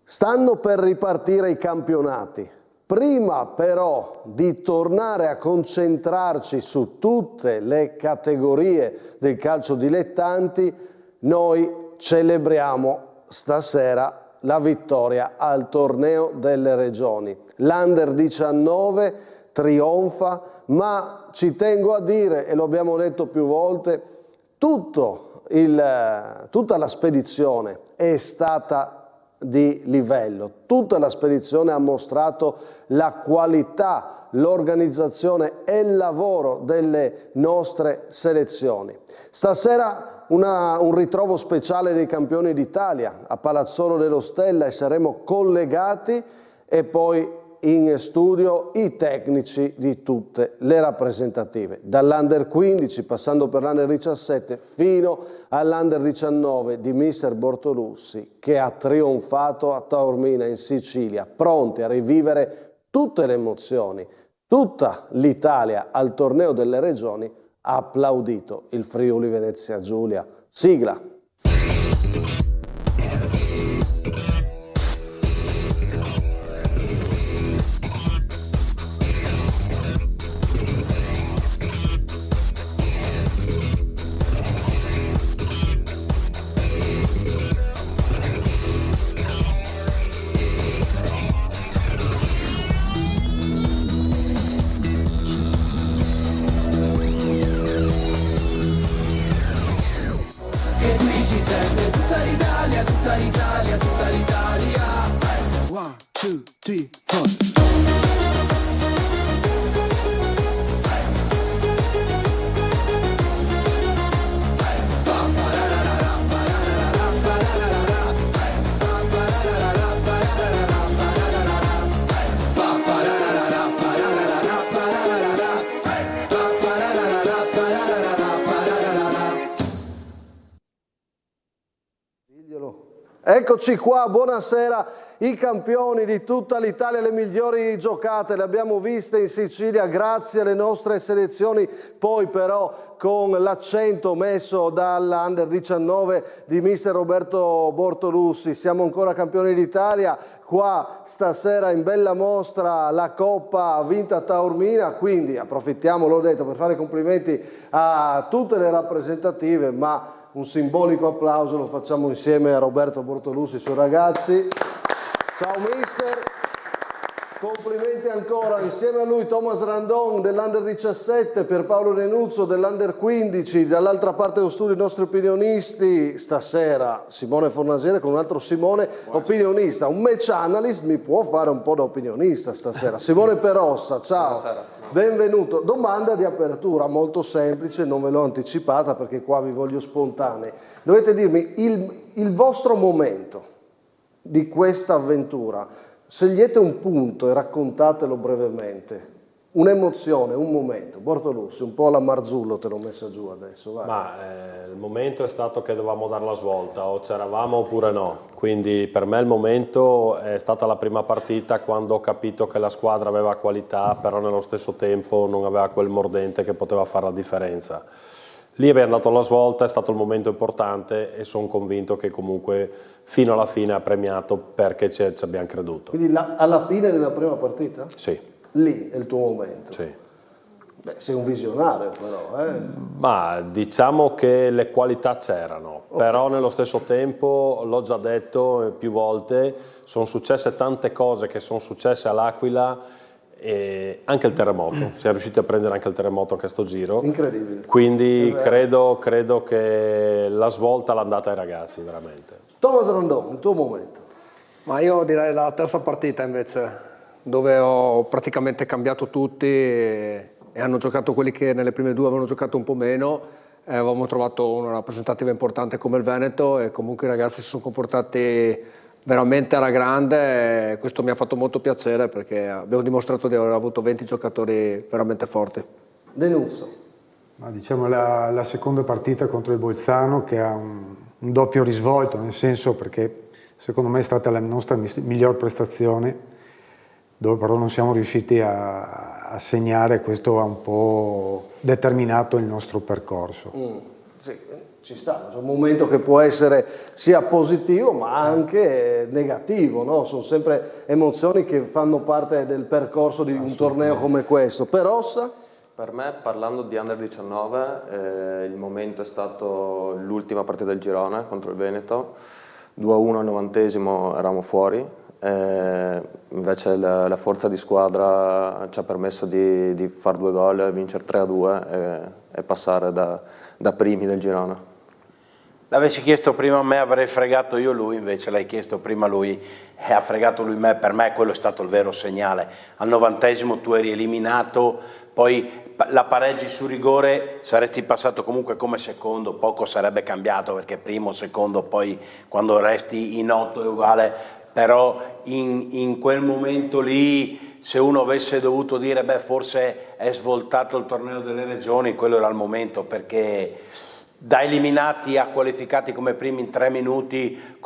Stanno per ripartire i campionati. Prima però di tornare a concentrarci su tutte le categorie del calcio dilettanti, noi celebriamo stasera la vittoria al torneo delle regioni. L'Under 19 trionfa, ma ci tengo a dire, e lo abbiamo detto più volte, tutta la spedizione è stata di livello, tutta la spedizione ha mostrato la qualità, l'organizzazione e il lavoro delle nostre selezioni. Stasera un ritrovo speciale dei campioni d'Italia a Palazzolo dello Stella e saremo collegati, e poi in studio i tecnici di tutte le rappresentative, dall'Under 15 passando per l'Under 17 fino all'Under 19 di Mister Bortolussi, che ha trionfato a Taormina in Sicilia, pronti a rivivere tutte le emozioni. Tutta l'Italia al torneo delle regioni ha applaudito il Friuli Venezia Giulia. Sigla! Eccoci qua, buonasera, i campioni di tutta l'Italia, le migliori giocate le abbiamo viste in Sicilia grazie alle nostre selezioni, poi però con l'accento messo dall'Under 19 di Mister Roberto Bortolussi, siamo ancora campioni d'Italia, qua stasera in bella mostra la Coppa vinta a Taormina, quindi approfittiamo, l'ho detto, per fare complimenti a tutte le rappresentative, ma un simbolico applauso lo facciamo insieme a Roberto Bortolussi, i suoi ragazzi. Ciao mister, complimenti ancora, insieme a lui Thomas Randon dell'Under 17, Pierpaolo Renuzzo dell'Under 15, dall'altra parte dello studio i nostri opinionisti, stasera Simone Fornasiere con un altro Simone, opinionista, un match analyst mi può fare un po' da opinionista stasera, Simone Perossa, ciao. Buonasera. Benvenuto. Domanda di apertura molto semplice, non ve l'ho anticipata perché qua vi voglio spontanei. Dovete dirmi il vostro momento di questa avventura. Scegliete un punto e raccontatelo brevemente. Un'emozione, un momento. Bortolussi, un po' alla Marzullo te l'ho messa giù adesso. Vai. Il momento è stato che dovevamo dare la svolta, o c'eravamo oppure no. Quindi per me il momento è stata la prima partita quando ho capito che la squadra aveva qualità, però nello stesso tempo non aveva quel mordente che poteva fare la differenza. Lì abbiamo dato la svolta, è stato il momento importante e sono convinto che comunque fino alla fine ha premiato perché ci abbiamo creduto. Quindi alla fine della prima partita? Sì. Lì è il tuo momento? Sì. Beh, sei un visionario però, Ma diciamo che le qualità c'erano, però nello stesso tempo, l'ho già detto più volte, sono successe tante cose che sono successe all'Aquila, e anche il terremoto, siamo riusciti a prendere anche il terremoto anche a sto giro. Incredibile. Quindi credo che la svolta l'ha andata ai ragazzi, veramente. Thomas Rondon, il tuo momento? Ma io direi la terza partita invece, dove ho praticamente cambiato tutti e hanno giocato quelli che nelle prime due avevano giocato un po' meno, avevamo trovato una rappresentativa importante come il Veneto e comunque i ragazzi si sono comportati veramente alla grande e questo mi ha fatto molto piacere perché abbiamo dimostrato di aver avuto 20 giocatori veramente forti. Denuzzo. Ma diciamo la seconda partita contro il Bolzano che ha un doppio risvolto, nel senso perché secondo me è stata la nostra miglior prestazione, dove però non siamo riusciti a segnare, questo ha un po' determinato il nostro percorso. Sì, ci sta, è un momento che può essere sia positivo ma anche negativo, no? Sono sempre emozioni che fanno parte del percorso di un torneo come questo. Per Ossa? Per me, parlando di Under 19, il momento è stato l'ultima partita del girone contro il Veneto, 2-1 al 90esimo eravamo fuori, invece la forza di squadra ci ha permesso di fare 2 gol, vincere 3-2 e passare da primi del girone. L'avessi chiesto prima a me avrei fregato io lui, invece l'hai chiesto prima lui e ha fregato lui me. Per me quello è stato il vero segnale. Al 90esimo tu eri eliminato, poi la pareggi su rigore, saresti passato comunque come secondo, poco sarebbe cambiato perché primo, secondo, poi quando resti in 8 è uguale, però in quel momento lì se uno avesse dovuto dire beh forse è svoltato il torneo delle regioni, quello era il momento, perché da eliminati a qualificati come primi in 3 minuti,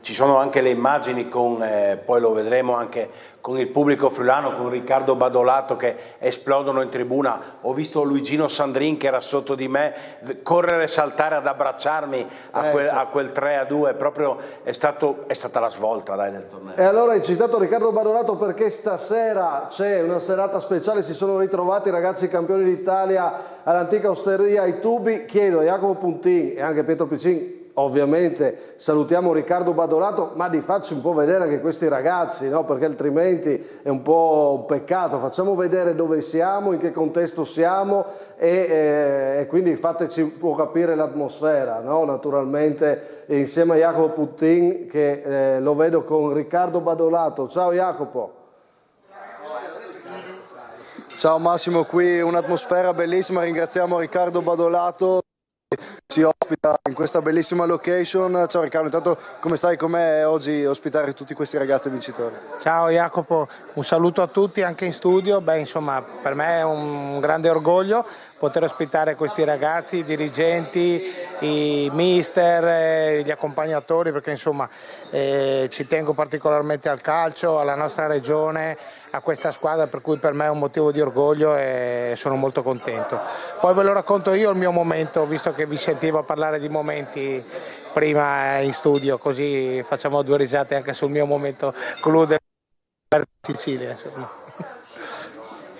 ci sono anche le immagini poi lo vedremo anche con il pubblico friulano, con Riccardo Badolato che esplodono in tribuna. Ho visto Luigino Sandrin che era sotto di me correre e saltare ad abbracciarmi a quel 3-2, proprio è stata la svolta del torneo. E allora hai citato Riccardo Badolato perché stasera c'è una serata speciale, si sono ritrovati i ragazzi campioni d'Italia all'antica osteria ai Tubi. Chiedo a Jacopo Puntin e anche Pietro Piccin, ovviamente salutiamo Riccardo Badolato, ma di facci un po' vedere anche questi ragazzi, no? Perché altrimenti è un po' un peccato. Facciamo vedere dove siamo, in che contesto siamo e quindi fateci un po' capire l'atmosfera, no? Naturalmente insieme a Jacopo Puntin che lo vedo con Riccardo Badolato. Ciao Jacopo. Ciao Massimo, qui un'atmosfera bellissima, ringraziamo Riccardo Badolato che ci ospita in questa bellissima location. Ciao Riccardo, intanto come stai, com'è oggi ospitare tutti questi ragazzi vincitori? Ciao Jacopo, un saluto a tutti anche in studio. Beh, insomma, per me è un grande orgoglio poter ospitare questi ragazzi, i dirigenti, i mister, gli accompagnatori, perché insomma ci tengo particolarmente al calcio, alla nostra regione, a questa squadra, per cui per me è un motivo di orgoglio e sono molto contento. Poi ve lo racconto io il mio momento, visto che vi sentivo parlare di momenti prima in studio, così facciamo 2 risate anche sul mio momento clou del Sicilia. Insomma.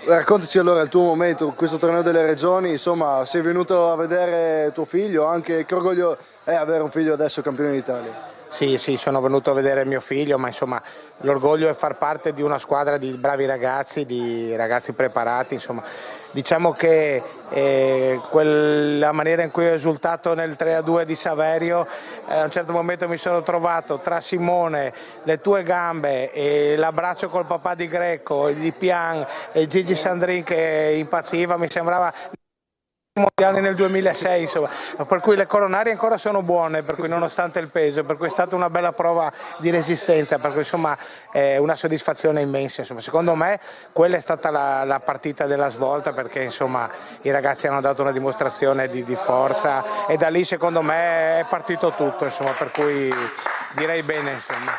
Raccontaci allora il tuo momento, questo torneo delle regioni, insomma sei venuto a vedere tuo figlio, anche che orgoglio è avere un figlio adesso campione d'Italia? Sì, sono venuto a vedere mio figlio, ma insomma l'orgoglio è far parte di una squadra di bravi ragazzi, di ragazzi preparati, insomma. Diciamo che la maniera in cui ho esultato nel 3-2 di Saverio, a un certo momento mi sono trovato tra Simone, le tue gambe e l'abbraccio col papà di Greco, di Pian e Gigi Sandrin che impazziva, mi sembrava mondiali nel 2006, insomma, per cui le coronarie ancora sono buone, per cui nonostante il peso, per cui è stata una bella prova di resistenza, per cui insomma è una soddisfazione immensa, insomma. Secondo me quella è stata la partita della svolta, perché insomma i ragazzi hanno dato una dimostrazione di forza e da lì secondo me è partito tutto, insomma, per cui direi bene, insomma.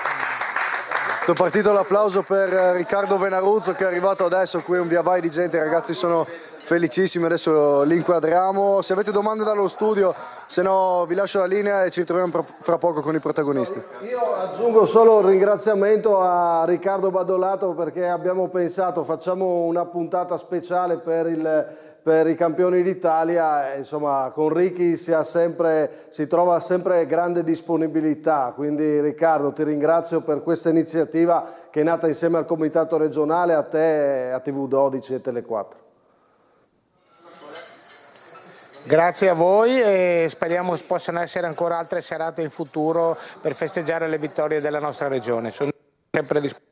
È partito l'applauso per Riccardo Venaruzzo che è arrivato adesso, qui un via vai di gente, i ragazzi sono felicissimi, adesso li inquadriamo. Se avete domande dallo studio, se no vi lascio la linea e ci ritroviamo fra poco con i protagonisti. Io aggiungo solo un ringraziamento a Riccardo Badolato perché abbiamo pensato, facciamo una puntata speciale per i campioni d'Italia, insomma con Ricky si trova sempre grande disponibilità, quindi Riccardo ti ringrazio per questa iniziativa che è nata insieme al comitato regionale, a te, a TV12 e Tele4. Grazie a voi e speriamo possano essere ancora altre serate in futuro per festeggiare le vittorie della nostra regione. Sono sempre disponibili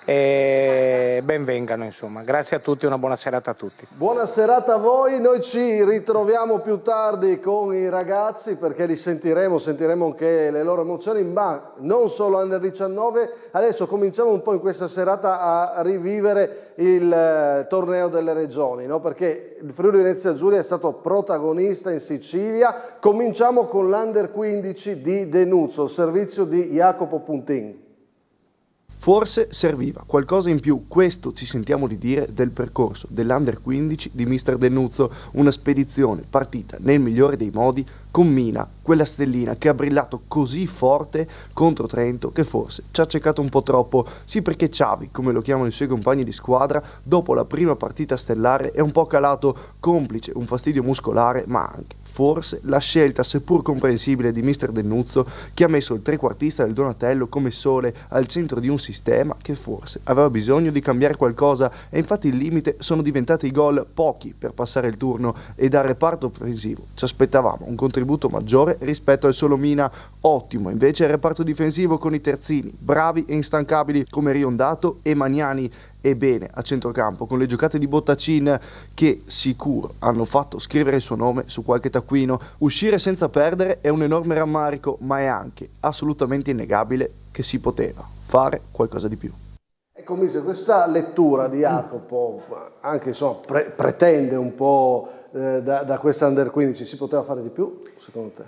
e benvengano, insomma. Grazie a tutti, una buona serata a tutti. Buona serata a voi, noi ci ritroviamo più tardi con i ragazzi perché li sentiremo anche le loro emozioni, ma non solo Under 19, adesso cominciamo un po' in questa serata a rivivere il torneo delle regioni, no? Perché il Friuli Venezia Giulia è stato protagonista in Sicilia. Cominciamo con l'Under 15 di Denuzzo, il servizio di Jacopo Puntin. Forse serviva qualcosa in più, questo ci sentiamo di dire del percorso dell'Under 15 di mister Dennuzzo, una spedizione partita nel migliore dei modi con Mina, quella stellina che ha brillato così forte contro Trento che forse ci ha ceccato un po' troppo, sì perché Xavi, come lo chiamano i suoi compagni di squadra, dopo la prima partita stellare è un po' calato, complice un fastidio muscolare ma anche forse la scelta, seppur comprensibile, di mister Dennuzzo, che ha messo il trequartista del Donatello come sole al centro di un sistema che forse aveva bisogno di cambiare qualcosa, e infatti il limite sono diventati i gol, pochi per passare il turno, e dal reparto offensivo ci aspettavamo un contributo maggiore rispetto al solo Mina. Ottimo invece il reparto difensivo con i terzini, bravi e instancabili come Riondato e Magnani, e bene a centrocampo con le giocate di Bottacin che sicuro hanno fatto scrivere il suo nome su qualche taccuino. Uscire senza perdere è un enorme rammarico, ma è anche assolutamente innegabile che si poteva fare qualcosa di più. Ecco, mister, questa lettura di Jacopo anche insomma, pretende un po' da questa Under 15, si poteva fare di più secondo te?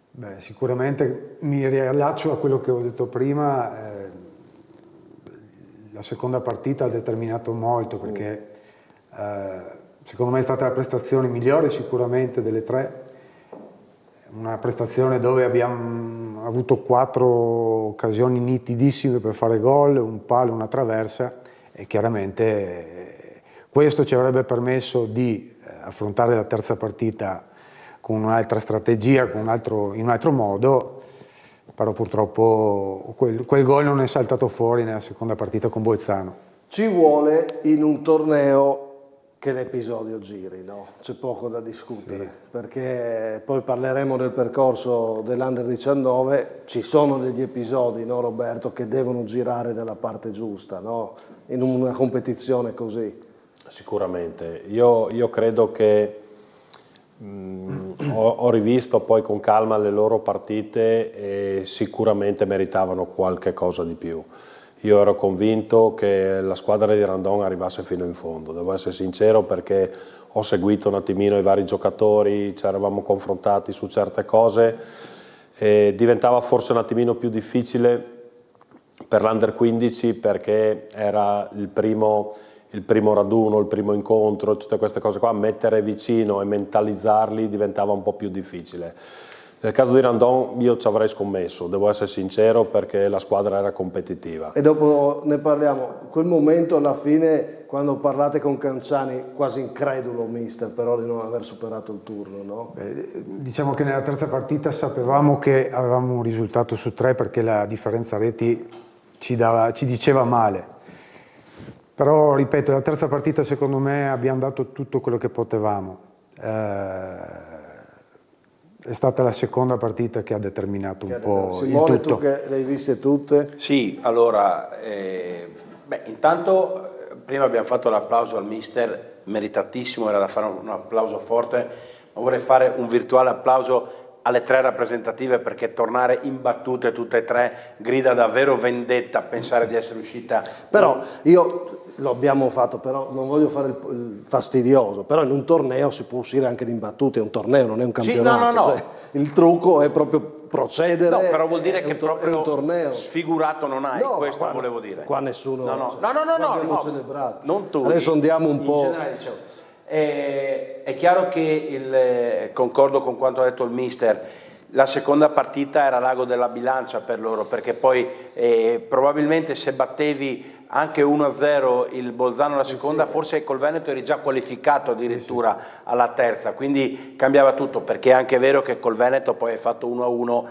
Beh, sicuramente mi riallaccio a quello che ho detto prima. La seconda partita ha determinato molto perché secondo me è stata la prestazione migliore sicuramente delle tre, una prestazione dove abbiamo avuto 4 occasioni nitidissime per fare gol, un palo, una traversa, e chiaramente questo ci avrebbe permesso di affrontare la terza partita con un'altra strategia, in un altro modo. Però purtroppo quel gol non è saltato fuori nella seconda partita con Bolzano. Ci vuole in un torneo che l'episodio giri, no? C'è poco da discutere, sì. Perché poi parleremo del percorso dell'Under 19, ci sono degli episodi, no Roberto, che devono girare nella parte giusta, no? In una competizione così. Sicuramente, io credo che ho rivisto poi con calma le loro partite e sicuramente meritavano qualche cosa di più. Io ero convinto che la squadra di Randon arrivasse fino in fondo, devo essere sincero, perché ho seguito un attimino i vari giocatori, ci eravamo confrontati su certe cose e diventava forse un attimino più difficile per l'Under 15 perché era il primo raduno, il primo incontro, tutte queste cose qua, mettere vicino e mentalizzarli diventava un po' più difficile. Nel caso di Randon io ci avrei scommesso, devo essere sincero, perché la squadra era competitiva. E dopo ne parliamo, quel momento alla fine, quando parlate con Canciani, quasi incredulo mister però di non aver superato il turno, no? Diciamo che nella terza partita sapevamo che avevamo un risultato su 3 perché la differenza reti ci diceva male. Però, ripeto, la terza partita secondo me abbiamo dato tutto quello che potevamo. È stata la seconda partita che ha determinato un po' Simone, il tutto. tu che le hai viste tutte? Sì, allora, intanto prima abbiamo fatto l'applauso al mister, meritatissimo, era da fare un applauso forte, ma vorrei fare un virtuale applauso alle 3 rappresentative perché tornare imbattute tutte e 3 grida davvero vendetta pensare di essere uscita. Però io lo abbiamo fatto, però non voglio fare il fastidioso, però in un torneo si può uscire anche di imbattute, è un torneo, non è un campionato. Sì, no. Cioè, il trucco è proprio procedere. No, però vuol dire che è un torneo. Sfigurato non hai, no, questo qua, volevo dire. Qua nessuno. No. Abbiamo celebrato. Non tu. Adesso andiamo un po'. Generale, diciamo. È chiaro che concordo con quanto ha detto il mister. La seconda partita era l'ago della bilancia per loro, perché poi probabilmente se battevi anche 1-0 il Bolzano alla seconda, forse col Veneto eri già qualificato addirittura alla terza, quindi cambiava tutto, perché è anche vero che col Veneto poi hai fatto 1-1,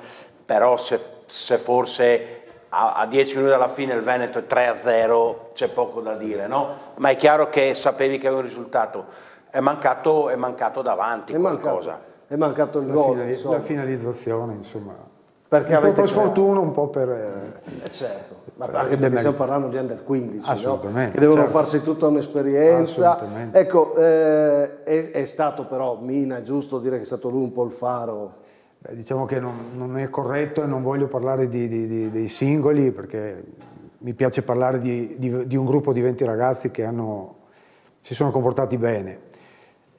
però se forse a 10 minuti alla fine il Veneto è 3-0 c'è poco da dire, no? Ma è chiaro che sapevi che aveva un risultato, è mancato davanti qualcosa. È mancato il gol, la finalizzazione, insomma. Perché un po' per sfortuna, un po' per... certo, ma anche perché stiamo parlando di Under 15, assolutamente, no? Che devono certo. farsi tutta un'esperienza. Assolutamente. Ecco, è stato però, Mina, è giusto dire che è stato lui un po' il faro? Beh, diciamo che non è corretto e non voglio parlare dei singoli, perché mi piace parlare di un gruppo di 20 ragazzi che si sono comportati bene.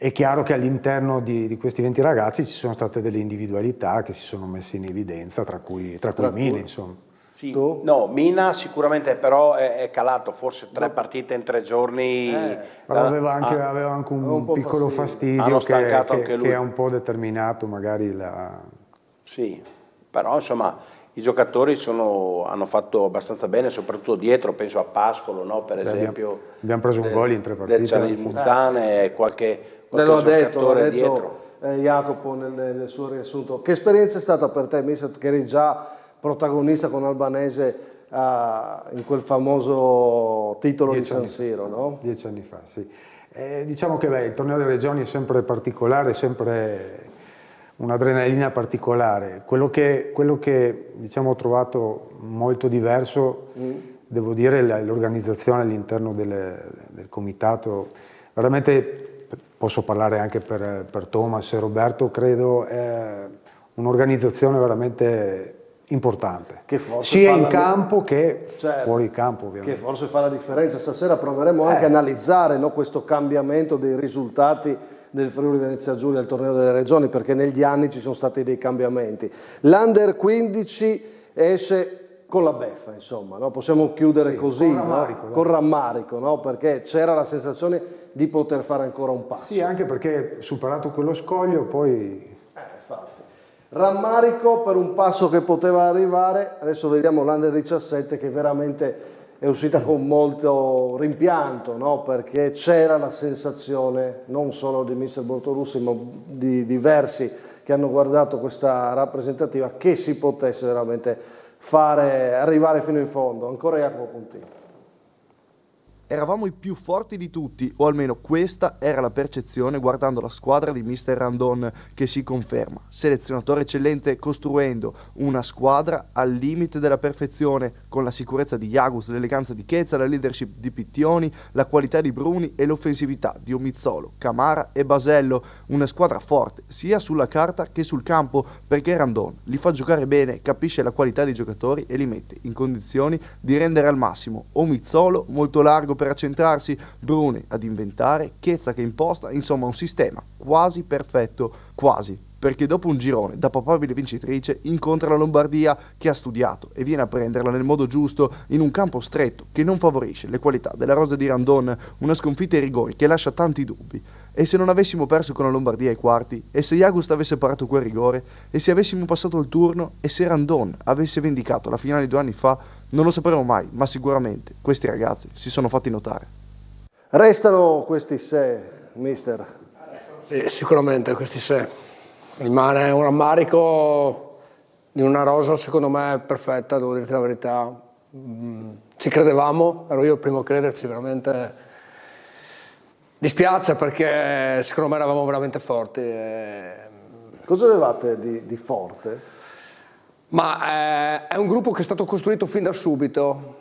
È chiaro che all'interno di questi 20 ragazzi ci sono state delle individualità che si sono messe in evidenza, tra cui Mini, insomma. Sì. Tu? No, Mina sicuramente, però è calato, forse 3 partite in 3 giorni. Però aveva anche un po' piccolo fastidio. Hanno fastidio stancato anche lui. che ha un po' determinato magari la... Sì, però insomma i giocatori hanno fatto abbastanza bene, soprattutto dietro, penso a Pascolo, no? Per esempio. Abbiamo preso un gol in 3 partite. Del Cianil Muzzane e qualche L'ha giocatore detto dietro. Jacopo nel suo riassunto. Che esperienza è stata per te, mister, che eri già protagonista con Albanese in quel famoso titolo di San Siro, no? 10 anni fa, sì. Diciamo che il torneo delle regioni è sempre particolare, è sempre un'adrenalina particolare. Quello che diciamo, ho trovato molto diverso, devo dire, è l'organizzazione all'interno del comitato. Veramente, posso parlare anche per Thomas e Roberto, credo, è un'organizzazione veramente importante, sia in campo che fuori campo, ovviamente. Che forse fa la differenza. Stasera proveremo anche a analizzare, no, questo cambiamento dei risultati del Friuli Venezia Giulia al torneo delle regioni, perché negli anni ci sono stati dei cambiamenti. L'Under 15 esce con la beffa, insomma, no? Possiamo chiudere così, con rammarico, no? Con rammarico, no? Perché c'era la sensazione di poter fare ancora un passo. Sì, anche perché superato quello scoglio poi... Infatti. Rammarico per un passo che poteva arrivare. Adesso vediamo l'Under 17 che veramente è uscita con molto rimpianto, no? Perché c'era la sensazione non solo di mister Bortorussi ma di diversi che hanno guardato questa rappresentativa che si potesse veramente arrivare fino in fondo. Ancora Jacopo Puntini. Eravamo i più forti di tutti, o almeno questa era la percezione guardando la squadra di mister Randon, che si conferma selezionatore eccellente, costruendo una squadra al limite della perfezione, con la sicurezza di Jagus, l'eleganza di Chiezza, la leadership di Pittioni, la qualità di Bruni e l'offensività di Omizzolo, Camara e Basello. Una squadra forte sia sulla carta che sul campo, perché Randon li fa giocare bene, capisce la qualità dei giocatori e li mette in condizioni di rendere al massimo. Omizzolo molto largo per accentrarsi, Bruni ad inventare, Chiezza che imposta, insomma un sistema quasi perfetto, quasi, perché dopo un girone da papabile vincitrice incontra la Lombardia che ha studiato e viene a prenderla nel modo giusto in un campo stretto che non favorisce le qualità della rosa di Randon, una sconfitta ai rigori che lascia tanti dubbi. E se non avessimo perso con la Lombardia ai quarti, e se Jagust avesse parato quel rigore, e se avessimo passato il turno, e se Randon avesse vendicato la finale 2 anni fa, non lo sapremo mai, ma sicuramente questi ragazzi si sono fatti notare. Restano questi 6, mister? Sì, sicuramente questi 6. Rimane un rammarico di una rosa secondo me perfetta, devo dirti la verità. Ci credevamo, ero io il primo a crederci, veramente. Dispiace perché secondo me eravamo veramente forti. Cosa avevate di forte? Ma è un gruppo che è stato costruito fin da subito.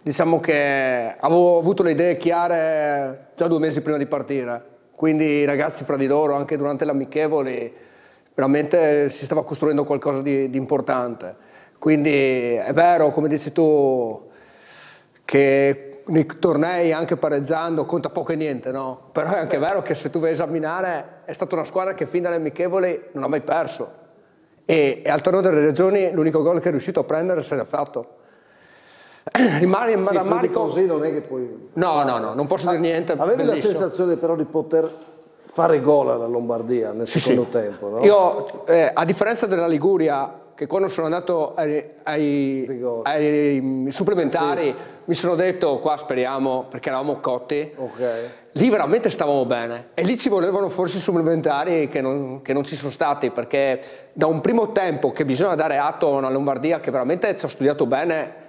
Diciamo che avevo avuto le idee chiare già 2 mesi prima di partire. Quindi i ragazzi fra di loro, anche durante le amichevoli, veramente si stava costruendo qualcosa di importante. Quindi è vero, come dici tu, che nei tornei anche pareggiando conta poco e niente, no? Però è anche vero che se tu vai a esaminare è stata una squadra che fin dalle amichevoli non ha mai perso e al torneo delle regioni l'unico gol che è riuscito a prendere se l'ha fatto. Rimane in rammarico così non è che poi... No, non posso dire niente. Avevi bellissimo. la sensazione però di poter fare gol alla Lombardia nel secondo tempo, no? Io, a differenza della Liguria, che quando sono andato ai supplementari mi sono detto qua speriamo, perché eravamo cotti, lì veramente stavamo bene e lì ci volevano forse i supplementari che non ci sono stati, perché da un primo tempo che bisogna dare atto a una Lombardia che veramente ci ha studiato bene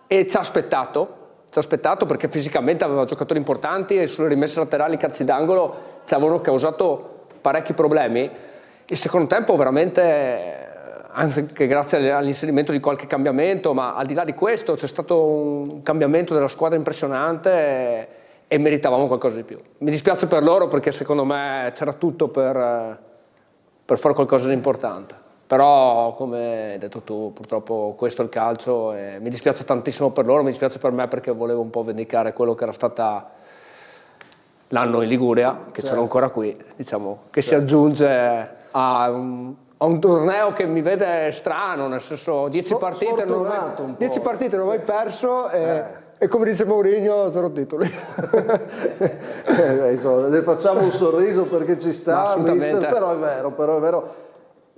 e ci ha aspettato perché fisicamente aveva giocatori importanti e sulle rimesse laterali, calci d'angolo ci avevano causato parecchi problemi. Il secondo tempo veramente, anche grazie all'inserimento di qualche cambiamento, ma al di là di questo c'è stato un cambiamento della squadra impressionante e meritavamo qualcosa di più. Mi dispiace per loro perché secondo me c'era tutto per fare qualcosa di importante. Però, come hai detto tu, purtroppo questo è il calcio e mi dispiace tantissimo per loro, mi dispiace per me perché volevo un po' vendicare quello che era stata l'anno in Liguria, che c'era ancora qui, diciamo, che si aggiunge a Ho un torneo che mi vede strano, nel senso 10 partite non ho mai perso e come dice Mourinho 0 titoli. Insomma, le facciamo un sorriso perché ci sta, assolutamente. Mister, però è vero,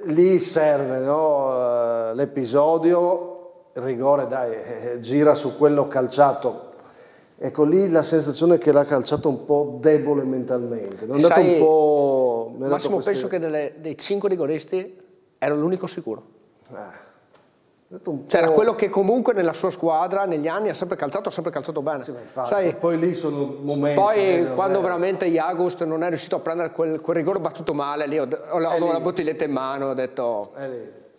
lì serve, no? L'episodio, il rigore dai, gira su quello calciato. Ecco, lì la sensazione che l'ha calciato un po' debole mentalmente. Non dato un po'. Massimo, penso che dei 5 rigoristi ero l'unico sicuro. C'era quello che comunque nella sua squadra negli anni ha sempre calciato bene. Sì, sai, poi lì sono momenti. Poi quando veramente Jagust non è riuscito a prendere quel rigore battuto male, lì ho la bottiglietta in mano, ho detto.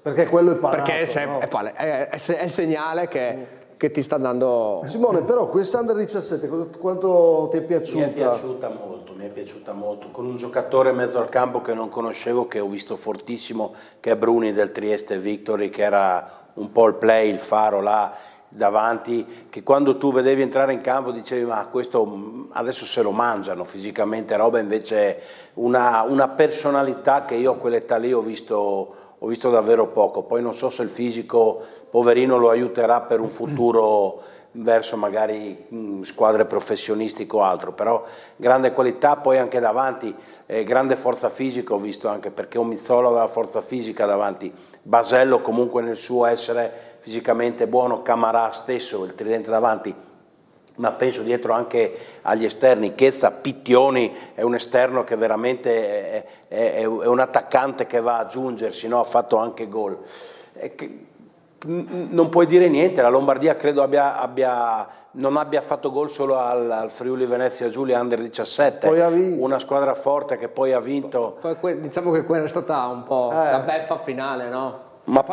Perché quello è parato. Perché no? è il segnale che ti sta dando. Simone, però questa Under 17 quanto ti è piaciuta? Mi è piaciuta molto, con un giocatore in mezzo al campo che non conoscevo, che ho visto fortissimo, che è Bruni del Trieste Victory, che era un po' il play, il faro là davanti, che quando tu vedevi entrare in campo dicevi ma questo adesso se lo mangiano fisicamente, roba invece una personalità che io a quell'età lì ho visto davvero poco. Poi non so se il fisico poverino lo aiuterà per un futuro verso magari squadre professionistiche o altro, però grande qualità. Poi anche davanti grande forza fisica ho visto, anche perché Omizzolo aveva forza fisica davanti, Basello comunque nel suo essere fisicamente buono, Camarà stesso, il tridente davanti, ma penso dietro anche agli esterni, Chiesa, Pittioni è un esterno che veramente è un attaccante che va ad aggiungersi, no? Ha fatto anche gol. Non puoi dire niente, la Lombardia credo non abbia fatto gol solo al Friuli Venezia Giulia Under 17, una squadra forte che poi ha vinto. Diciamo che quella è stata un po' la beffa finale, no? Da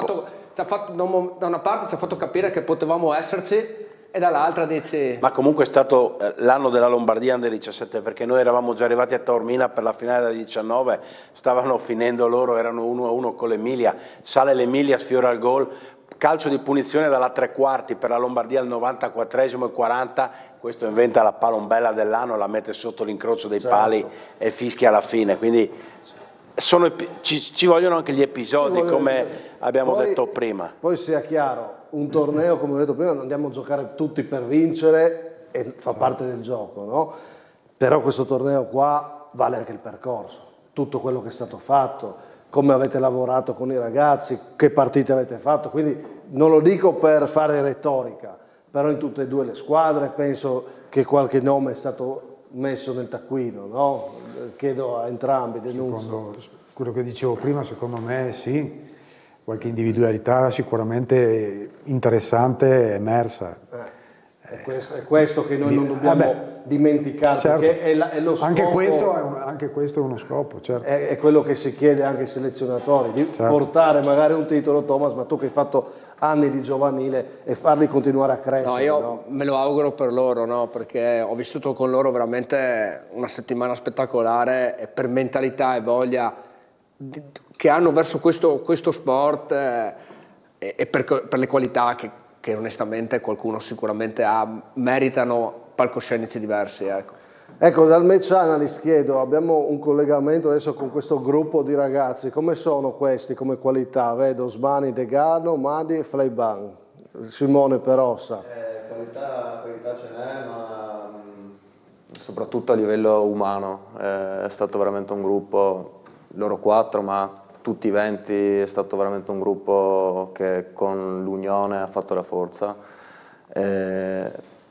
una parte ci ha fatto capire che potevamo esserci e dall'altra dici. Ma comunque è stato l'anno della Lombardia Under 17, perché noi eravamo già arrivati a Taormina per la finale da 19, stavano finendo loro, erano 1-1 con l'Emilia, sale l'Emilia, sfiora il gol, calcio di punizione dalla 3/4 per la Lombardia al 94esimo e 40, questo inventa la palombella dell'anno, la mette sotto l'incrocio dei pali e fischia alla fine, quindi ci vogliono anche gli episodi come abbiamo detto prima. Poi sia chiaro, un torneo come ho detto prima non andiamo a giocare tutti per vincere e fa parte del gioco, no? Però questo torneo qua vale anche il percorso, tutto quello che è stato fatto, come avete lavorato con i ragazzi, che partite avete fatto, quindi non lo dico per fare retorica, però in tutte e due le squadre penso che qualche nome è stato messo nel taccuino, no? Chiedo a entrambi. Secondo quello che dicevo prima, secondo me sì, qualche individualità sicuramente interessante è emersa. È questo che noi non dobbiamo dimenticare, certo. Perché è lo scopo. Anche questo è uno scopo, certo. È quello che si chiede anche ai selezionatori, di portare magari un titolo, Thomas, ma tu che hai fatto anni di giovanile e farli continuare a crescere. No, io me lo auguro per loro, no? Perché ho vissuto con loro veramente una settimana spettacolare e per mentalità e voglia che hanno verso questo sport e per le qualità che onestamente qualcuno sicuramente ha, meritano palcoscenici diversi. Ecco, dal match analyst chiedo, abbiamo un collegamento adesso con questo gruppo di ragazzi, come sono questi come qualità? Vedo Osmani, Degano, Madi e Fleiban. Simone Perossa. Qualità ce n'è, ma soprattutto a livello umano, è stato veramente un gruppo, loro 4, ma tutti i 20, è stato veramente un gruppo che con l'unione ha fatto la forza.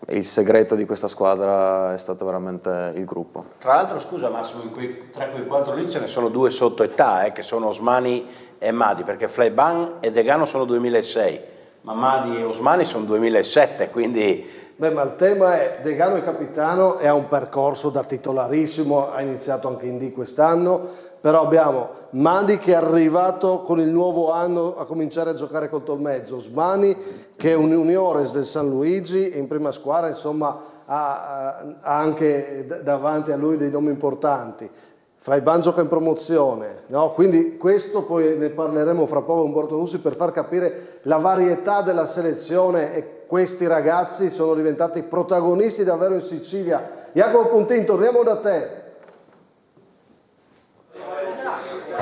Il segreto di questa squadra è stato veramente il gruppo. Tra l'altro, scusa Massimo, tra quei 4 lì ce ne sono 2 sotto età, che sono Osmani e Madi, perché Fleiban e Degano sono 2006, ma Madi e Osmani sono 2007, quindi. Beh, ma il tema è Degano è capitano e ha un percorso da titolarissimo, ha iniziato anche in D quest'anno, però abbiamo Madi che è arrivato con il nuovo anno a cominciare a giocare col Tolmezzo, Osmani che è un juniores del San Luigi in prima squadra, insomma ha anche davanti a lui dei nomi importanti. Fleiban gioca in promozione, no? Quindi questo poi ne parleremo fra poco con Bortonussi per far capire la varietà della selezione e questi ragazzi sono diventati protagonisti davvero in Sicilia. Jacopo Puntin, torniamo da te.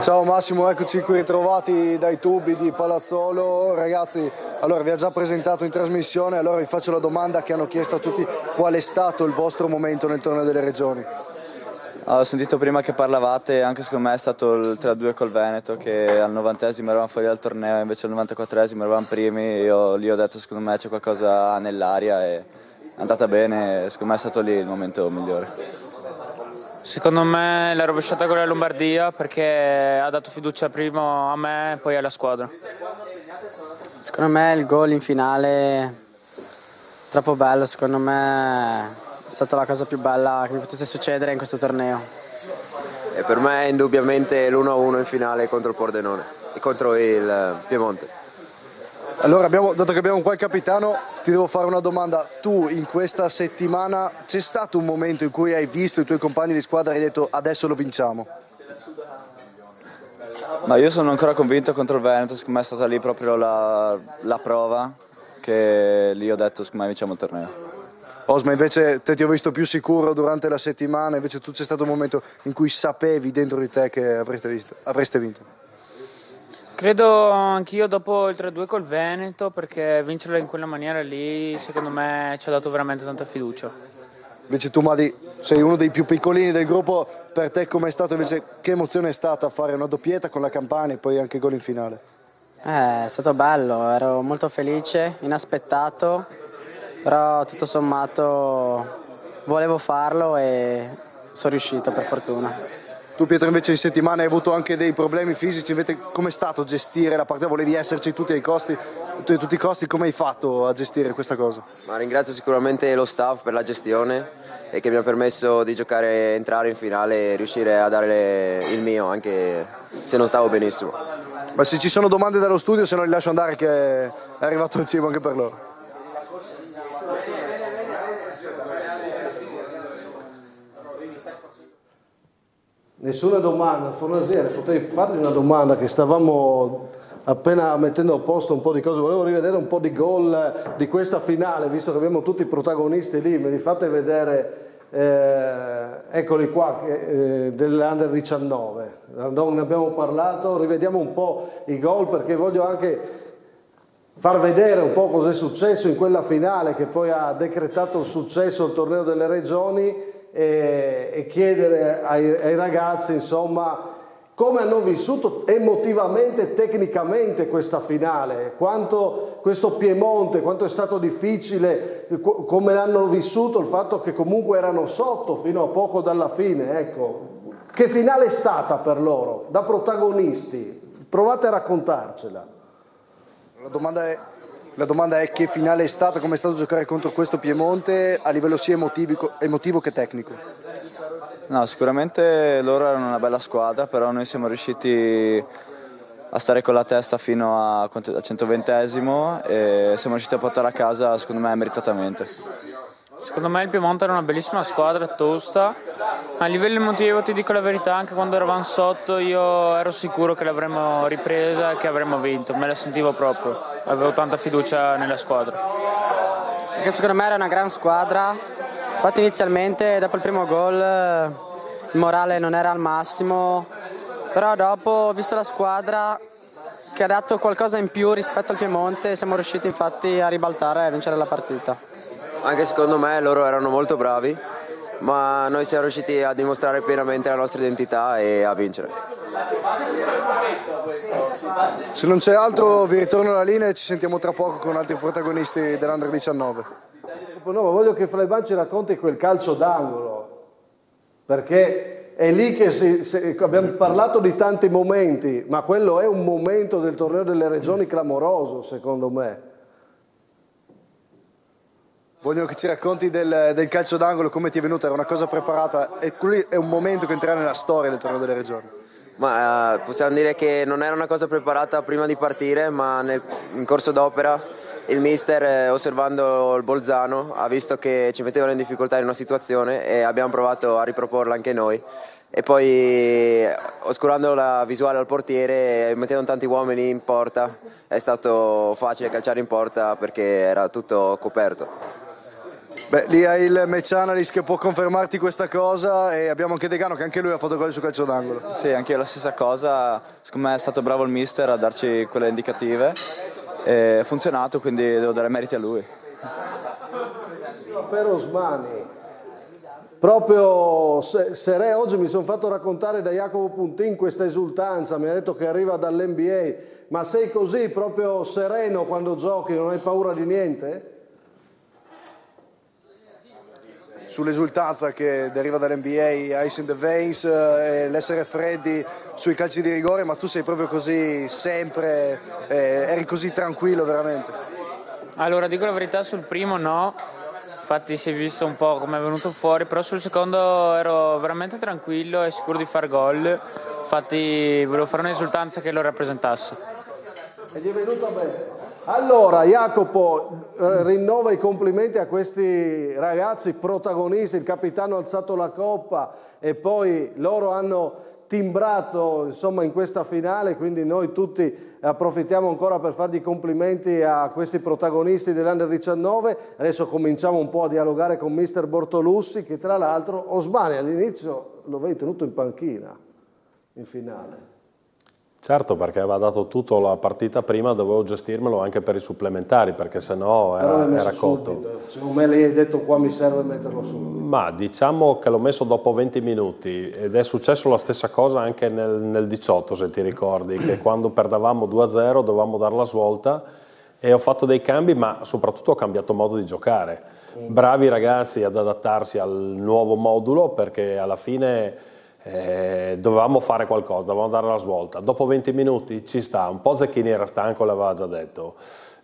Ciao Massimo, eccoci qui ritrovati dai tubi di Palazzolo. Ragazzi, allora vi ha già presentato in trasmissione, allora vi faccio la domanda che hanno chiesto a tutti: qual è stato il vostro momento nel torneo delle regioni? Ho sentito prima che parlavate, anche secondo me è stato il 3-2 col Veneto, che al 90esimo eravamo fuori dal torneo, invece al 94esimo eravamo primi. Io lì ho detto secondo me c'è qualcosa nell'aria e è andata bene, secondo me è stato lì il momento migliore. Secondo me la rovesciata con la Lombardia, perché ha dato fiducia prima a me e poi alla squadra. Secondo me il gol in finale troppo bello, secondo me è stata la cosa più bella che mi potesse succedere in questo torneo. E per me indubbiamente l'1-1 in finale contro il Pordenone e contro il Piemonte. Allora, dato che abbiamo qua il capitano, ti devo fare una domanda. Tu in questa settimana c'è stato un momento in cui hai visto i tuoi compagni di squadra e hai detto adesso lo vinciamo? Ma io sono ancora convinto contro il Veneto, secondo me è stata lì proprio la prova, che lì ho detto secondo me vinciamo il torneo. Osma, invece te ti ho visto più sicuro durante la settimana, invece tu c'è stato un momento in cui sapevi dentro di te che avreste vinto? Credo anch'io dopo il 3-2 col Veneto, perché vincerla in quella maniera lì secondo me ci ha dato veramente tanta fiducia. Invece tu, Madi, sei uno dei più piccolini del gruppo, per te com'è stato invece, che emozione è stata fare una doppietta con la Campania e poi anche gol in finale? È stato bello, ero molto felice, inaspettato, però tutto sommato volevo farlo e sono riuscito per fortuna. Tu Pietro invece in settimana hai avuto anche dei problemi fisici, invece com'è stato gestire la partita? Volevi esserci tutti i costi, come hai fatto a gestire questa cosa? Ma ringrazio sicuramente lo staff per la gestione e che mi ha permesso di giocare, entrare in finale e riuscire a dare il mio, anche se non stavo benissimo. Ma se ci sono domande dallo studio, se no li lascio andare che è arrivato il cibo anche per loro. Nessuna domanda, Fornasiere, potevi fargli una domanda, che stavamo appena mettendo a posto un po' di cose, volevo rivedere un po' di gol di questa finale, visto che abbiamo tutti i protagonisti lì, me li fate vedere, eccoli qua, dell'Under 19, non ne abbiamo parlato, rivediamo un po' i gol perché voglio anche far vedere un po' cosa è successo in quella finale che poi ha decretato il successo al torneo delle regioni. E chiedere ai ragazzi insomma come hanno vissuto emotivamente e tecnicamente questa finale, quanto questo Piemonte, quanto è stato difficile, come l'hanno vissuto il fatto che comunque erano sotto fino a poco dalla fine. Ecco, che finale è stata per loro da protagonisti? Provate a raccontarcela. La domanda è che finale è stata, come è stato giocare contro questo Piemonte a livello sia emotivo che tecnico? No, sicuramente loro erano una bella squadra, però noi siamo riusciti a stare con la testa fino al 120esimo e siamo riusciti a portare a casa secondo me meritatamente. Secondo me il Piemonte era una bellissima squadra, tosta. A livello emotivo ti dico la verità, anche quando eravamo sotto io ero sicuro che l'avremmo ripresa e che avremmo vinto, me la sentivo proprio, avevo tanta fiducia nella squadra. Perché secondo me era una gran squadra, infatti inizialmente dopo il primo gol il morale non era al massimo, però dopo ho visto la squadra che ha dato qualcosa in più rispetto al Piemonte e siamo riusciti infatti a ribaltare e a vincere la partita. Anche secondo me loro erano molto bravi, ma noi siamo riusciti a dimostrare pienamente la nostra identità e a vincere. Se non c'è altro vi ritorno la linea e ci sentiamo tra poco con altri protagonisti dell'Under 19. No, ma voglio che Fleiban ci racconti quel calcio d'angolo, perché è lì che abbiamo parlato di tanti momenti, ma quello è un momento del torneo delle regioni clamoroso secondo me. Voglio che ci racconti del calcio d'angolo, come ti è venuta, era una cosa preparata e quello è un momento che entrerà nella storia del torneo delle regioni. Ma possiamo dire che non era una cosa preparata prima di partire, ma in corso d'opera il mister, osservando il Bolzano, ha visto che ci mettevano in difficoltà in una situazione e abbiamo provato a riproporla anche noi. E poi oscurando la visuale al portiere e mettendo tanti uomini in porta è stato facile calciare in porta perché era tutto coperto. Beh, lì hai il match analyst che può confermarti questa cosa e abbiamo anche Degano che anche lui ha fatto gol su calcio d'angolo. Sì, anche io la stessa cosa, secondo me è stato bravo il mister a darci quelle indicative e ha funzionato, quindi devo dare meriti a lui. Per Osmani, proprio oggi mi sono fatto raccontare da Jacopo Puntin questa esultanza, mi ha detto che arriva dall'NBA, ma sei così proprio sereno quando giochi, non hai paura di niente? Sull'esultanza che deriva dall'NBA, Ice in the Veins, l'essere freddi sui calci di rigore, ma tu sei proprio così sempre, eri così tranquillo veramente? Allora, dico la verità, sul primo no, infatti si è visto un po' come è venuto fuori, però sul secondo ero veramente tranquillo e sicuro di far gol, infatti volevo fare un'esultanza che lo rappresentasse. E gli è venuto bene. Allora, Jacopo, rinnova i complimenti a questi ragazzi protagonisti, il capitano ha alzato la coppa e poi loro hanno timbrato insomma in questa finale, quindi noi tutti approfittiamo ancora per fargli complimenti a questi protagonisti dell'Under 19. Adesso cominciamo un po' a dialogare con mister Bortolussi, che tra l'altro Osmani all'inizio lo avevi tenuto in panchina in finale. Certo, perché aveva dato tutto la partita prima, dovevo gestirmelo anche per i supplementari, perché sennò era cotto. Secondo me lei ha detto qua mi serve metterlo su. Ma diciamo che l'ho messo dopo 20 minuti ed è successo la stessa cosa anche nel 18, se ti ricordi, che quando perdevamo 2-0 dovevamo dare la svolta e ho fatto dei cambi, ma soprattutto ho cambiato modo di giocare. Bravi ragazzi ad adattarsi al nuovo modulo, perché alla fine dovevamo fare qualcosa, dovevamo dare la svolta. Dopo 20 minuti ci sta, un po' Zecchini era stanco, l'aveva già detto,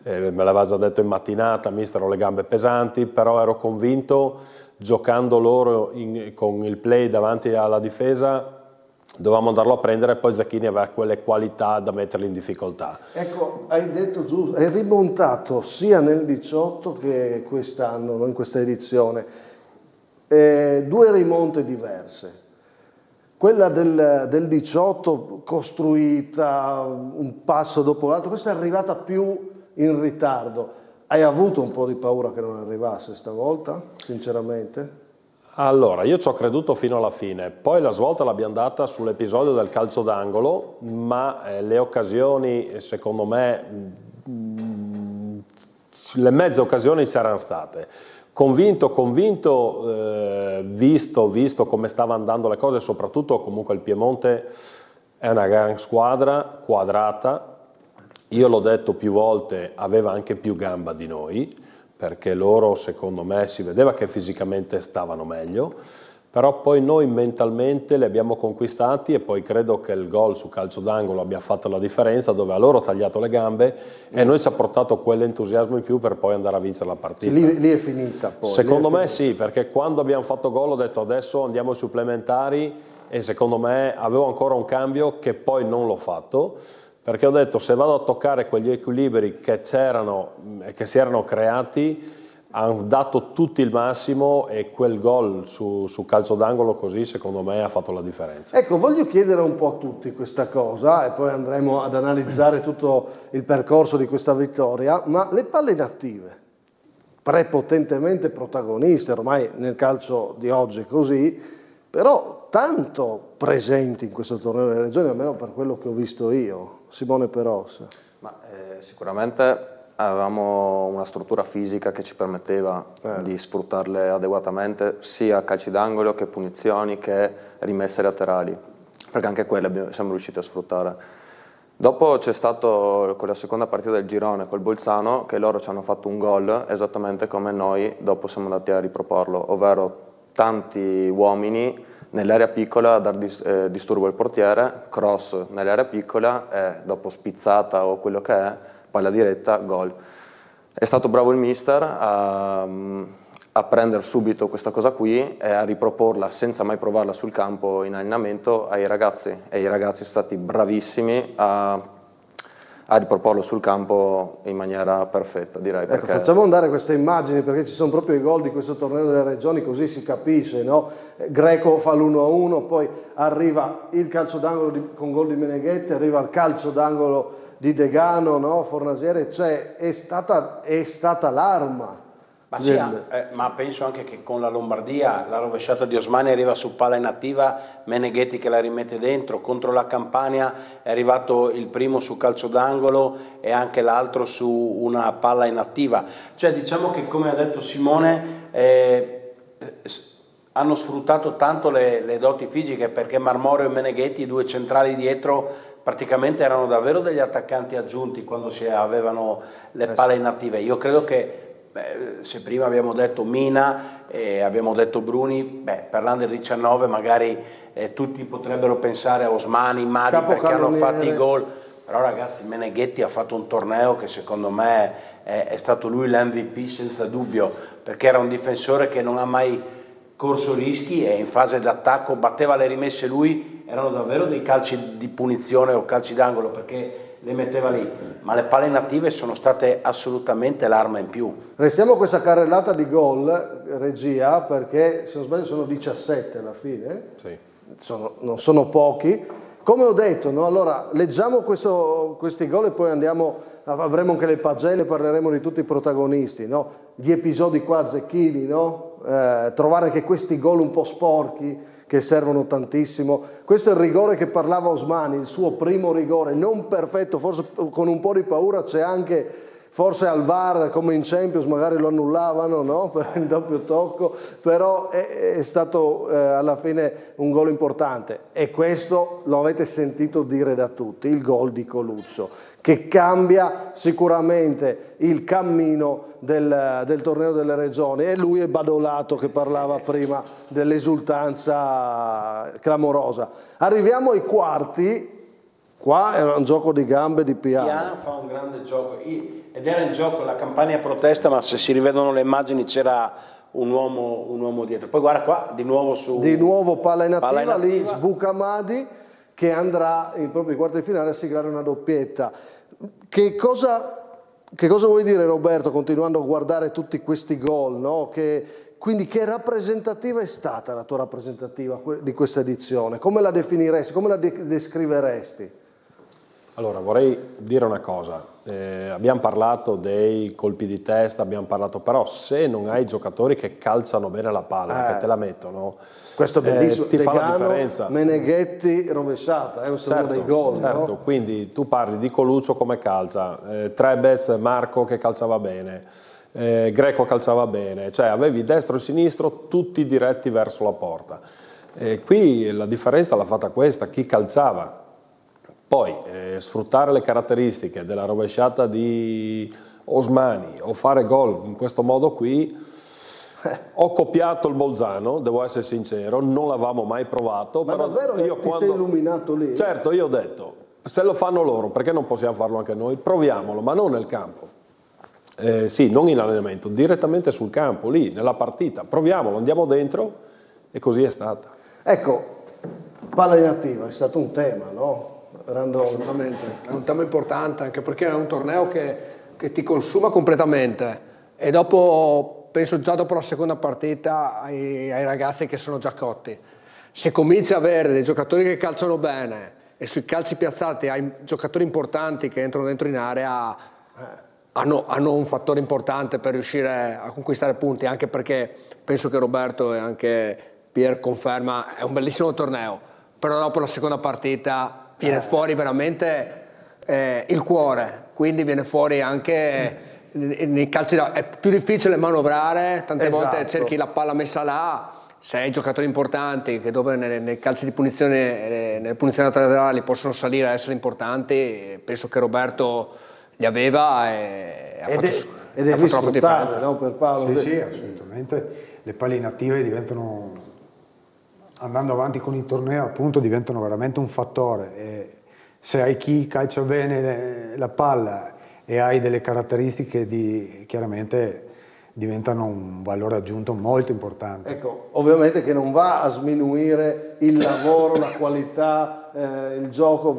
me l'aveva già detto in mattinata, mister ho le gambe pesanti, però ero convinto, giocando loro con il play davanti alla difesa, dovevamo andarlo a prendere e poi Zecchini aveva quelle qualità da metterli in difficoltà. Ecco, hai detto giusto, hai rimontato sia nel 18 che quest'anno, in questa edizione, due rimonte diverse. Quella del 18 costruita un passo dopo l'altro, questa è arrivata più in ritardo. Hai avuto un po' di paura che non arrivasse stavolta, sinceramente? Allora, io ci ho creduto fino alla fine, poi la svolta l'abbiamo data sull'episodio del calcio d'angolo, ma le occasioni, secondo me, le mezze occasioni c'erano state. Convinto, visto come stava andando le cose, soprattutto comunque il Piemonte è una gran squadra, quadrata, io l'ho detto più volte, aveva anche più gamba di noi, perché loro secondo me si vedeva che fisicamente stavano meglio, però poi noi mentalmente li abbiamo conquistati e poi credo che il gol su calcio d'angolo abbia fatto la differenza, dove a loro ha tagliato le gambe e noi ci ha portato quell'entusiasmo in più per poi andare a vincere la partita. Lì è finita poi. Secondo me sì, perché quando abbiamo fatto gol ho detto adesso andiamo ai supplementari e secondo me avevo ancora un cambio che poi non l'ho fatto, perché ho detto se vado a toccare quegli equilibri che c'erano e che si erano creati, hanno dato tutti il massimo e quel gol su calcio d'angolo così secondo me ha fatto la differenza. Ecco, voglio chiedere un po' a tutti questa cosa e poi andremo ad analizzare tutto il percorso di questa vittoria, ma le palle inattive, prepotentemente protagoniste, ormai nel calcio di oggi è così, però tanto presenti in questo torneo delle regioni, almeno per quello che ho visto io. Simone Perossa. Ma, sicuramente avevamo una struttura fisica che ci permetteva di sfruttarle adeguatamente, sia calci d'angolo che punizioni che rimesse laterali, perché anche quelle siamo riusciti a sfruttare. Dopo c'è stato con la seconda partita del girone col Bolzano che loro ci hanno fatto un gol esattamente come noi dopo siamo andati a riproporlo, ovvero tanti uomini nell'area piccola a dar disturbo al portiere, cross nell'area piccola e dopo spizzata o quello che è, palla diretta, gol. È stato bravo il mister a prendere subito questa cosa qui e a riproporla senza mai provarla sul campo in allenamento ai ragazzi e i ragazzi sono stati bravissimi a riproporlo sul campo in maniera perfetta, direi. Ecco, facciamo andare queste immagini perché ci sono proprio i gol di questo torneo delle regioni, così si capisce, no? Greco fa l'1-1, poi arriva il calcio d'angolo con gol di Meneghetti, arriva il calcio d'angolo di Degano, no? Fornasiere, cioè è stata l'arma Ma, sì, ma penso anche che con la Lombardia la rovesciata di Osmani arriva su palla inattiva, Meneghetti che la rimette dentro, contro la Campania è arrivato il primo su calcio d'angolo e anche l'altro su una palla inattiva. Cioè diciamo che, come ha detto Simone, hanno sfruttato tanto le doti fisiche, perché Marmoreo e Meneghetti, i due centrali dietro, praticamente erano davvero degli attaccanti aggiunti quando si avevano le palle inattive. Io credo che se prima abbiamo detto Mina e abbiamo detto Bruni, per l'Under 19 magari tutti potrebbero pensare a Osmani, Madi, perché hanno fatto i gol, però ragazzi Meneghetti ha fatto un torneo che secondo me è stato lui l'MVP senza dubbio, perché era un difensore che non ha mai corso rischi e in fase d'attacco batteva le rimesse lui, erano davvero dei calci di punizione o calci d'angolo, perché le metteva lì, ma le palle inattive sono state assolutamente l'arma in più. Restiamo a questa carrellata di gol, regia, perché se non sbaglio sono 17 alla fine, sì. Non sono pochi. Come ho detto, no? Allora leggiamo questi gol e poi avremo anche le pagelle, parleremo di tutti i protagonisti, no? Gli episodi qua zecchini, no? Trovare anche questi gol un po' sporchi che servono tantissimo. Questo è il rigore che parlava Osmani, il suo primo rigore, non perfetto, forse con un po' di paura, c'è anche, forse al VAR come in Champions magari lo annullavano, no? Per il doppio tocco, però è stato alla fine un gol importante, e questo lo avete sentito dire da tutti, il gol di Coluccio, che cambia sicuramente il cammino del torneo delle regioni, e lui è Badolato che parlava prima dell'esultanza clamorosa. Arriviamo ai quarti, qua era un gioco di gambe di Piano. Piano fa un grande gioco ed era in gioco la Campania protesta, ma se si rivedono le immagini c'era un uomo dietro. Poi guarda qua, di nuovo palla inattiva, lì sbuca Madi che andrà proprio in quarti di finale a siglare una doppietta. Che cosa vuoi dire, Roberto, continuando a guardare tutti questi gol, no? Quindi che rappresentativa è stata la tua rappresentativa di questa edizione? Come la definiresti? Come la descriveresti? Allora, vorrei dire una cosa. Abbiamo parlato dei colpi di testa, abbiamo parlato, però se non hai giocatori che calciano bene la palla, che te la mettono, questo è bellissimo, ti fa la differenza. Meneghetti rovesciata, è uno dei gol. Certo, no? Quindi tu parli di Coluccio come calcia, Trebez, Marco che calciava bene, Greco calciava bene, cioè avevi destro e sinistro tutti diretti verso la porta. Qui la differenza l'ha fatta questa, chi calciava. Poi sfruttare le caratteristiche della rovesciata di Osmani o fare gol in questo modo qui, ho copiato il Bolzano, devo essere sincero, non l'avevamo mai provato. Ma però davvero sei illuminato lì? Certo, io ho detto, se lo fanno loro, perché non possiamo farlo anche noi? Proviamolo, ma non nel campo. Sì, non in allenamento, direttamente sul campo, lì, nella partita. Proviamolo, andiamo dentro, e così è stata. Ecco, palla inattiva è stato un tema, no? Assolutamente, è un tema importante, anche perché è un torneo che ti consuma completamente, e dopo, penso già dopo la seconda partita, ai ragazzi che sono già cotti, se cominci a avere dei giocatori che calciano bene e sui calci piazzati hai giocatori importanti che entrano dentro in area, hanno un fattore importante per riuscire a conquistare punti, anche perché penso che Roberto e anche Pier conferma, è un bellissimo torneo, però dopo la seconda partita viene fuori veramente il cuore, quindi viene fuori anche nei calci, è più difficile manovrare, tante volte cerchi la palla messa là, se hai giocatori importanti che dove nei calci di punizione, nelle punizioni laterali possono salire a essere importanti, penso che Roberto li aveva e ha fatto troppa differenza, no, per Paolo? Sì, assolutamente. Le palle inattive diventano, andando avanti con il torneo, appunto, diventano veramente un fattore. E se hai chi calcia bene la palla e hai delle caratteristiche, chiaramente diventano un valore aggiunto molto importante. Ecco, ovviamente che non va a sminuire il lavoro, la qualità, il gioco,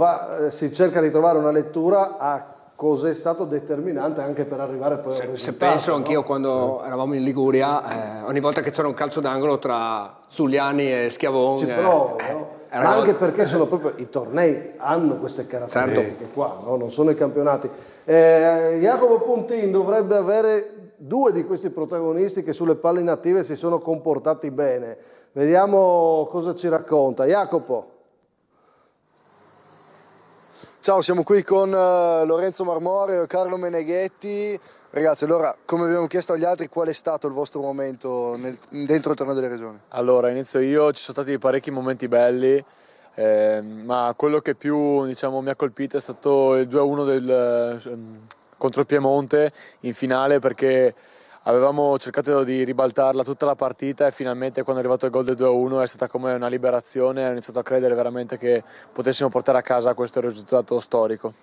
si cerca di trovare una lettura a cos'è stato determinante anche per arrivare poi al risultato. Se penso, anch'io quando eravamo in Liguria, ogni volta che c'era un calcio d'angolo tra Zuliani e Schiavon, ci provo, no? Ma anche perché sono proprio i tornei, hanno queste caratteristiche qua, no? Non sono i campionati. Jacopo Pontin dovrebbe avere due di questi protagonisti che sulle palle inattive si sono comportati bene. Vediamo cosa ci racconta. Jacopo. Ciao, siamo qui con Lorenzo Marmorio e Carlo Meneghetti. Ragazzi, allora, come abbiamo chiesto agli altri, qual è stato il vostro momento dentro il torneo delle regioni? Allora, inizio io, ci sono stati parecchi momenti belli, ma quello che più mi ha colpito è stato il 2-1 contro il Piemonte in finale, perché avevamo cercato di ribaltarla tutta la partita e finalmente quando è arrivato il gol del 2-1 è stata come una liberazione, ho iniziato a credere veramente che potessimo portare a casa questo risultato storico.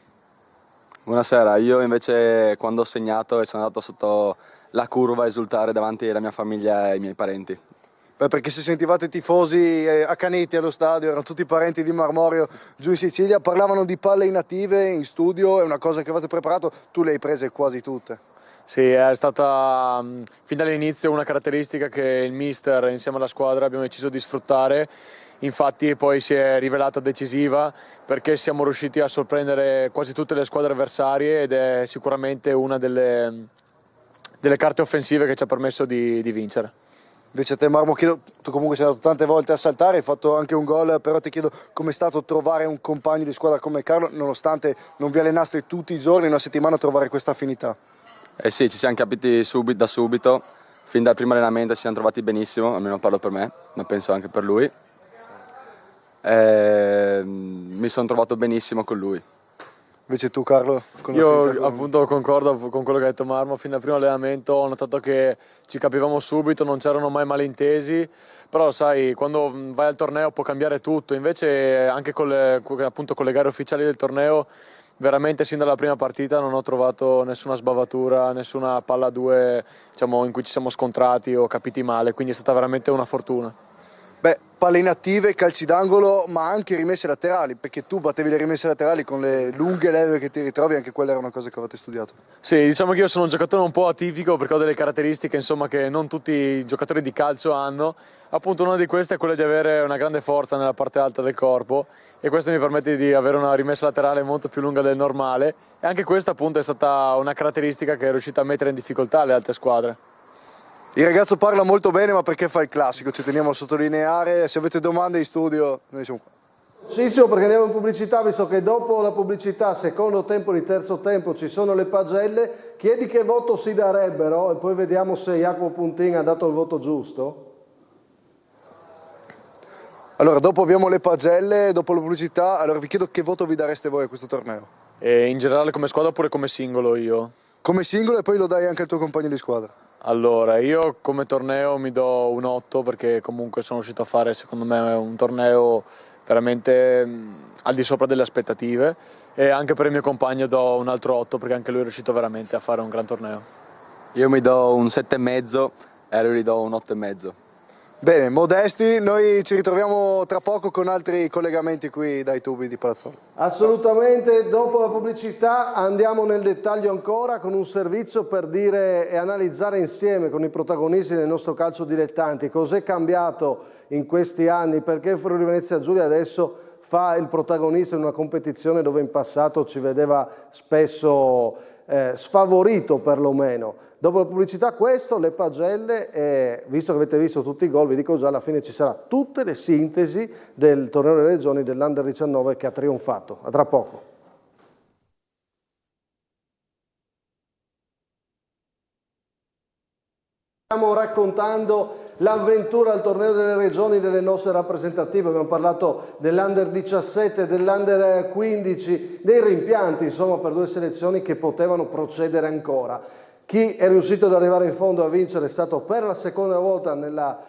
Buonasera, io invece quando ho segnato sono andato sotto la curva a esultare davanti alla mia famiglia e ai miei parenti. Beh, perché se sentivate tifosi accaniti allo stadio, erano tutti parenti di Marmorio giù in Sicilia, parlavano di palle inattive in studio, è una cosa che avete preparato, tu le hai prese quasi tutte. Sì, è stata fin dall'inizio una caratteristica che il mister insieme alla squadra abbiamo deciso di sfruttare, infatti poi si è rivelata decisiva perché siamo riusciti a sorprendere quasi tutte le squadre avversarie ed è sicuramente una delle carte offensive che ci ha permesso di vincere. Invece a te Marmo, tu comunque sei andato tante volte a saltare, hai fatto anche un gol, però ti chiedo com'è stato trovare un compagno di squadra come Carlo, nonostante non vi allenaste tutti i giorni, in una settimana trovare questa affinità. Eh sì, ci siamo capiti da subito, fin dal primo allenamento ci siamo trovati benissimo, almeno parlo per me, ma penso anche per lui. Mi sono trovato benissimo con lui. Invece tu Carlo? Io appunto concordo con quello che ha detto Marmo, fin dal primo allenamento ho notato che ci capivamo subito, non c'erano mai malintesi, però sai, quando vai al torneo può cambiare tutto, invece anche con le gare ufficiali del torneo veramente sin dalla prima partita non ho trovato nessuna sbavatura, nessuna palla a due in cui ci siamo scontrati o capiti male, quindi è stata veramente una fortuna. Beh, palle inattive, calci d'angolo, ma anche rimesse laterali, perché tu battevi le rimesse laterali con le lunghe leve che ti ritrovi, anche quella era una cosa che avete studiato. Sì, diciamo che io sono un giocatore un po' atipico perché ho delle caratteristiche che non tutti i giocatori di calcio hanno. Appunto una di queste è quella di avere una grande forza nella parte alta del corpo e questo mi permette di avere una rimessa laterale molto più lunga del normale e anche questa appunto è stata una caratteristica che è riuscita a mettere in difficoltà le altre squadre. Il ragazzo parla molto bene, ma perché fa il classico, ci teniamo a sottolineare. Se avete domande in studio, noi siamo qua. Sì, perché andiamo in pubblicità, visto che dopo la pubblicità, secondo tempo di terzo tempo, ci sono le pagelle. Chiedi che voto si darebbero e poi vediamo se Jacopo Puntin ha dato il voto giusto. Allora, dopo abbiamo le pagelle, dopo la pubblicità, allora vi chiedo che voto vi dareste voi a questo torneo? In generale come squadra oppure come singolo io? Come singolo e poi lo dai anche al tuo compagno di squadra? Allora, io come torneo mi do un 8 perché comunque sono riuscito a fare secondo me un torneo veramente al di sopra delle aspettative e anche per il mio compagno do un altro 8 perché anche lui è riuscito veramente a fare un gran torneo. Io mi do un 7,5 e a lui gli do un 8,5. Bene, modesti, noi ci ritroviamo tra poco con altri collegamenti qui dai tubi di Palazzolo. Assolutamente, dopo la pubblicità andiamo nel dettaglio ancora con un servizio per dire e analizzare insieme con i protagonisti del nostro calcio dilettanti cos'è cambiato in questi anni, perché il Friuli Venezia Giulia adesso fa il protagonista in una competizione dove in passato ci vedeva spesso sfavorito perlomeno. Dopo la pubblicità questo, le pagelle, e visto che avete visto tutti i gol, vi dico già alla fine ci sarà tutte le sintesi del torneo delle regioni dell'Under 19 che ha trionfato. A tra poco. Stiamo raccontando l'avventura al torneo delle regioni delle nostre rappresentative, abbiamo parlato dell'Under 17, dell'Under 15, dei rimpianti insomma per due selezioni che potevano procedere ancora. Chi è riuscito ad arrivare in fondo a vincere è stato per la seconda volta nella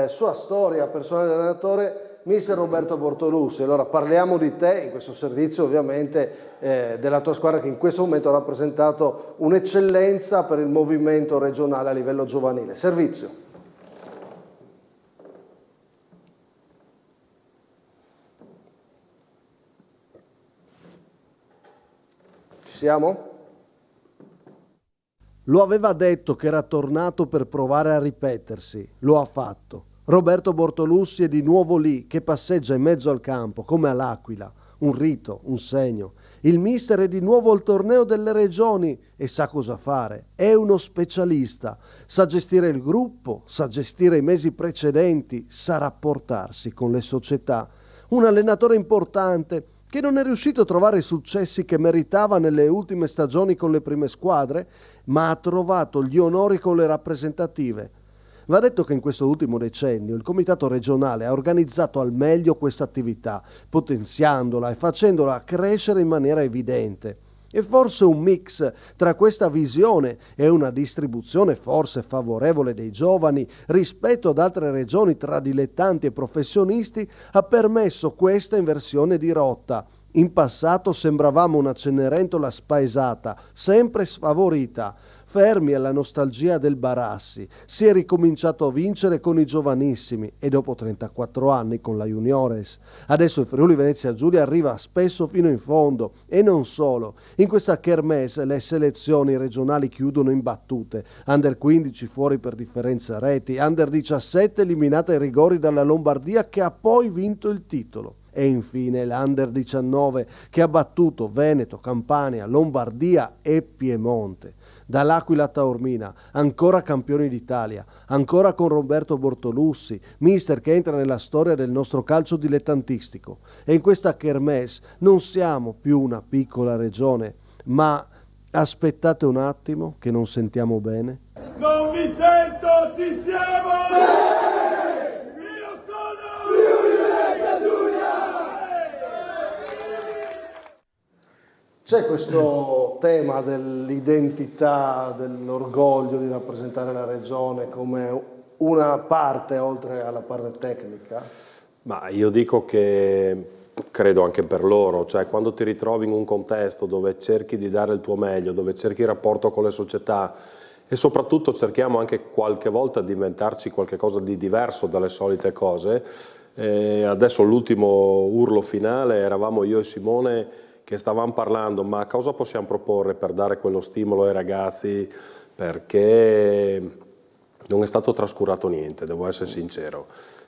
sua storia personale allenatore mister Roberto Bortolussi. Allora parliamo di te in questo servizio ovviamente della tua squadra che in questo momento ha rappresentato un'eccellenza per il movimento regionale a livello giovanile. Servizio. Ci siamo? Lo aveva detto che era tornato per provare a ripetersi, lo ha fatto. Roberto Bortolussi è di nuovo lì, che passeggia in mezzo al campo, come all'Aquila, un rito, un segno. Il mister è di nuovo al torneo delle regioni e sa cosa fare. È uno specialista. Sa gestire il gruppo, sa gestire i mesi precedenti, sa rapportarsi con le società. Un allenatore importante che non è riuscito a trovare i successi che meritava nelle ultime stagioni con le prime squadre, ma ha trovato gli onori con le rappresentative. Va detto che in questo ultimo decennio il Comitato regionale ha organizzato al meglio questa attività, potenziandola e facendola crescere in maniera evidente. E forse un mix tra questa visione e una distribuzione forse favorevole dei giovani rispetto ad altre regioni tra dilettanti e professionisti ha permesso questa inversione di rotta. In passato sembravamo una Cenerentola spaesata, sempre sfavorita. Fermi alla nostalgia del Barassi, si è ricominciato a vincere con i giovanissimi e dopo 34 anni con la Juniores. Adesso il Friuli Venezia Giulia arriva spesso fino in fondo e non solo. In questa kermesse le selezioni regionali chiudono imbattute. Under 15 fuori per differenza reti, Under 17 eliminata ai rigori dalla Lombardia che ha poi vinto il titolo. E infine l'Under 19 che ha battuto Veneto, Campania, Lombardia e Piemonte. Dall'Aquila a Taormina, ancora campioni d'Italia, ancora con Roberto Bortolussi, mister che entra nella storia del nostro calcio dilettantistico. E in questa kermesse non siamo più una piccola regione, ma aspettate un attimo che non sentiamo bene. Non mi sento, ci siamo! Sì! Io sono Friuli Venezia Giulia! C'è questo tema dell'identità, dell'orgoglio di rappresentare la regione come una parte oltre alla parte tecnica? Ma io dico che credo anche per loro, cioè quando ti ritrovi in un contesto dove cerchi di dare il tuo meglio, dove cerchi il rapporto con le società e soprattutto cerchiamo anche qualche volta di inventarci qualcosa di diverso dalle solite cose, adesso l'ultimo urlo finale eravamo io e Simone che stavamo parlando, ma cosa possiamo proporre per dare quello stimolo ai ragazzi, perché non è stato trascurato niente, devo essere sincero.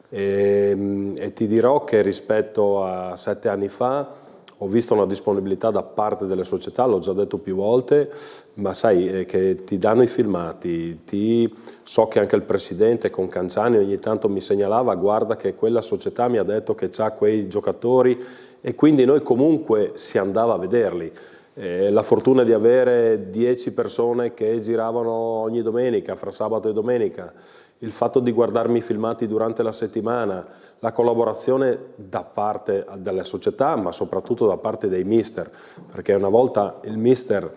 E ti dirò che rispetto a 7 anni fa ho visto una disponibilità da parte delle società, l'ho già detto più volte, ma sai che ti danno i filmati, so che anche il presidente con Canciani ogni tanto mi segnalava, guarda che quella società mi ha detto che c'ha quei giocatori, e quindi noi comunque si andava a vederli. La fortuna di avere 10 persone che giravano ogni domenica, fra sabato e domenica, il fatto di guardarmi i filmati durante la settimana, la collaborazione da parte delle società, ma soprattutto da parte dei mister, perché una volta il mister,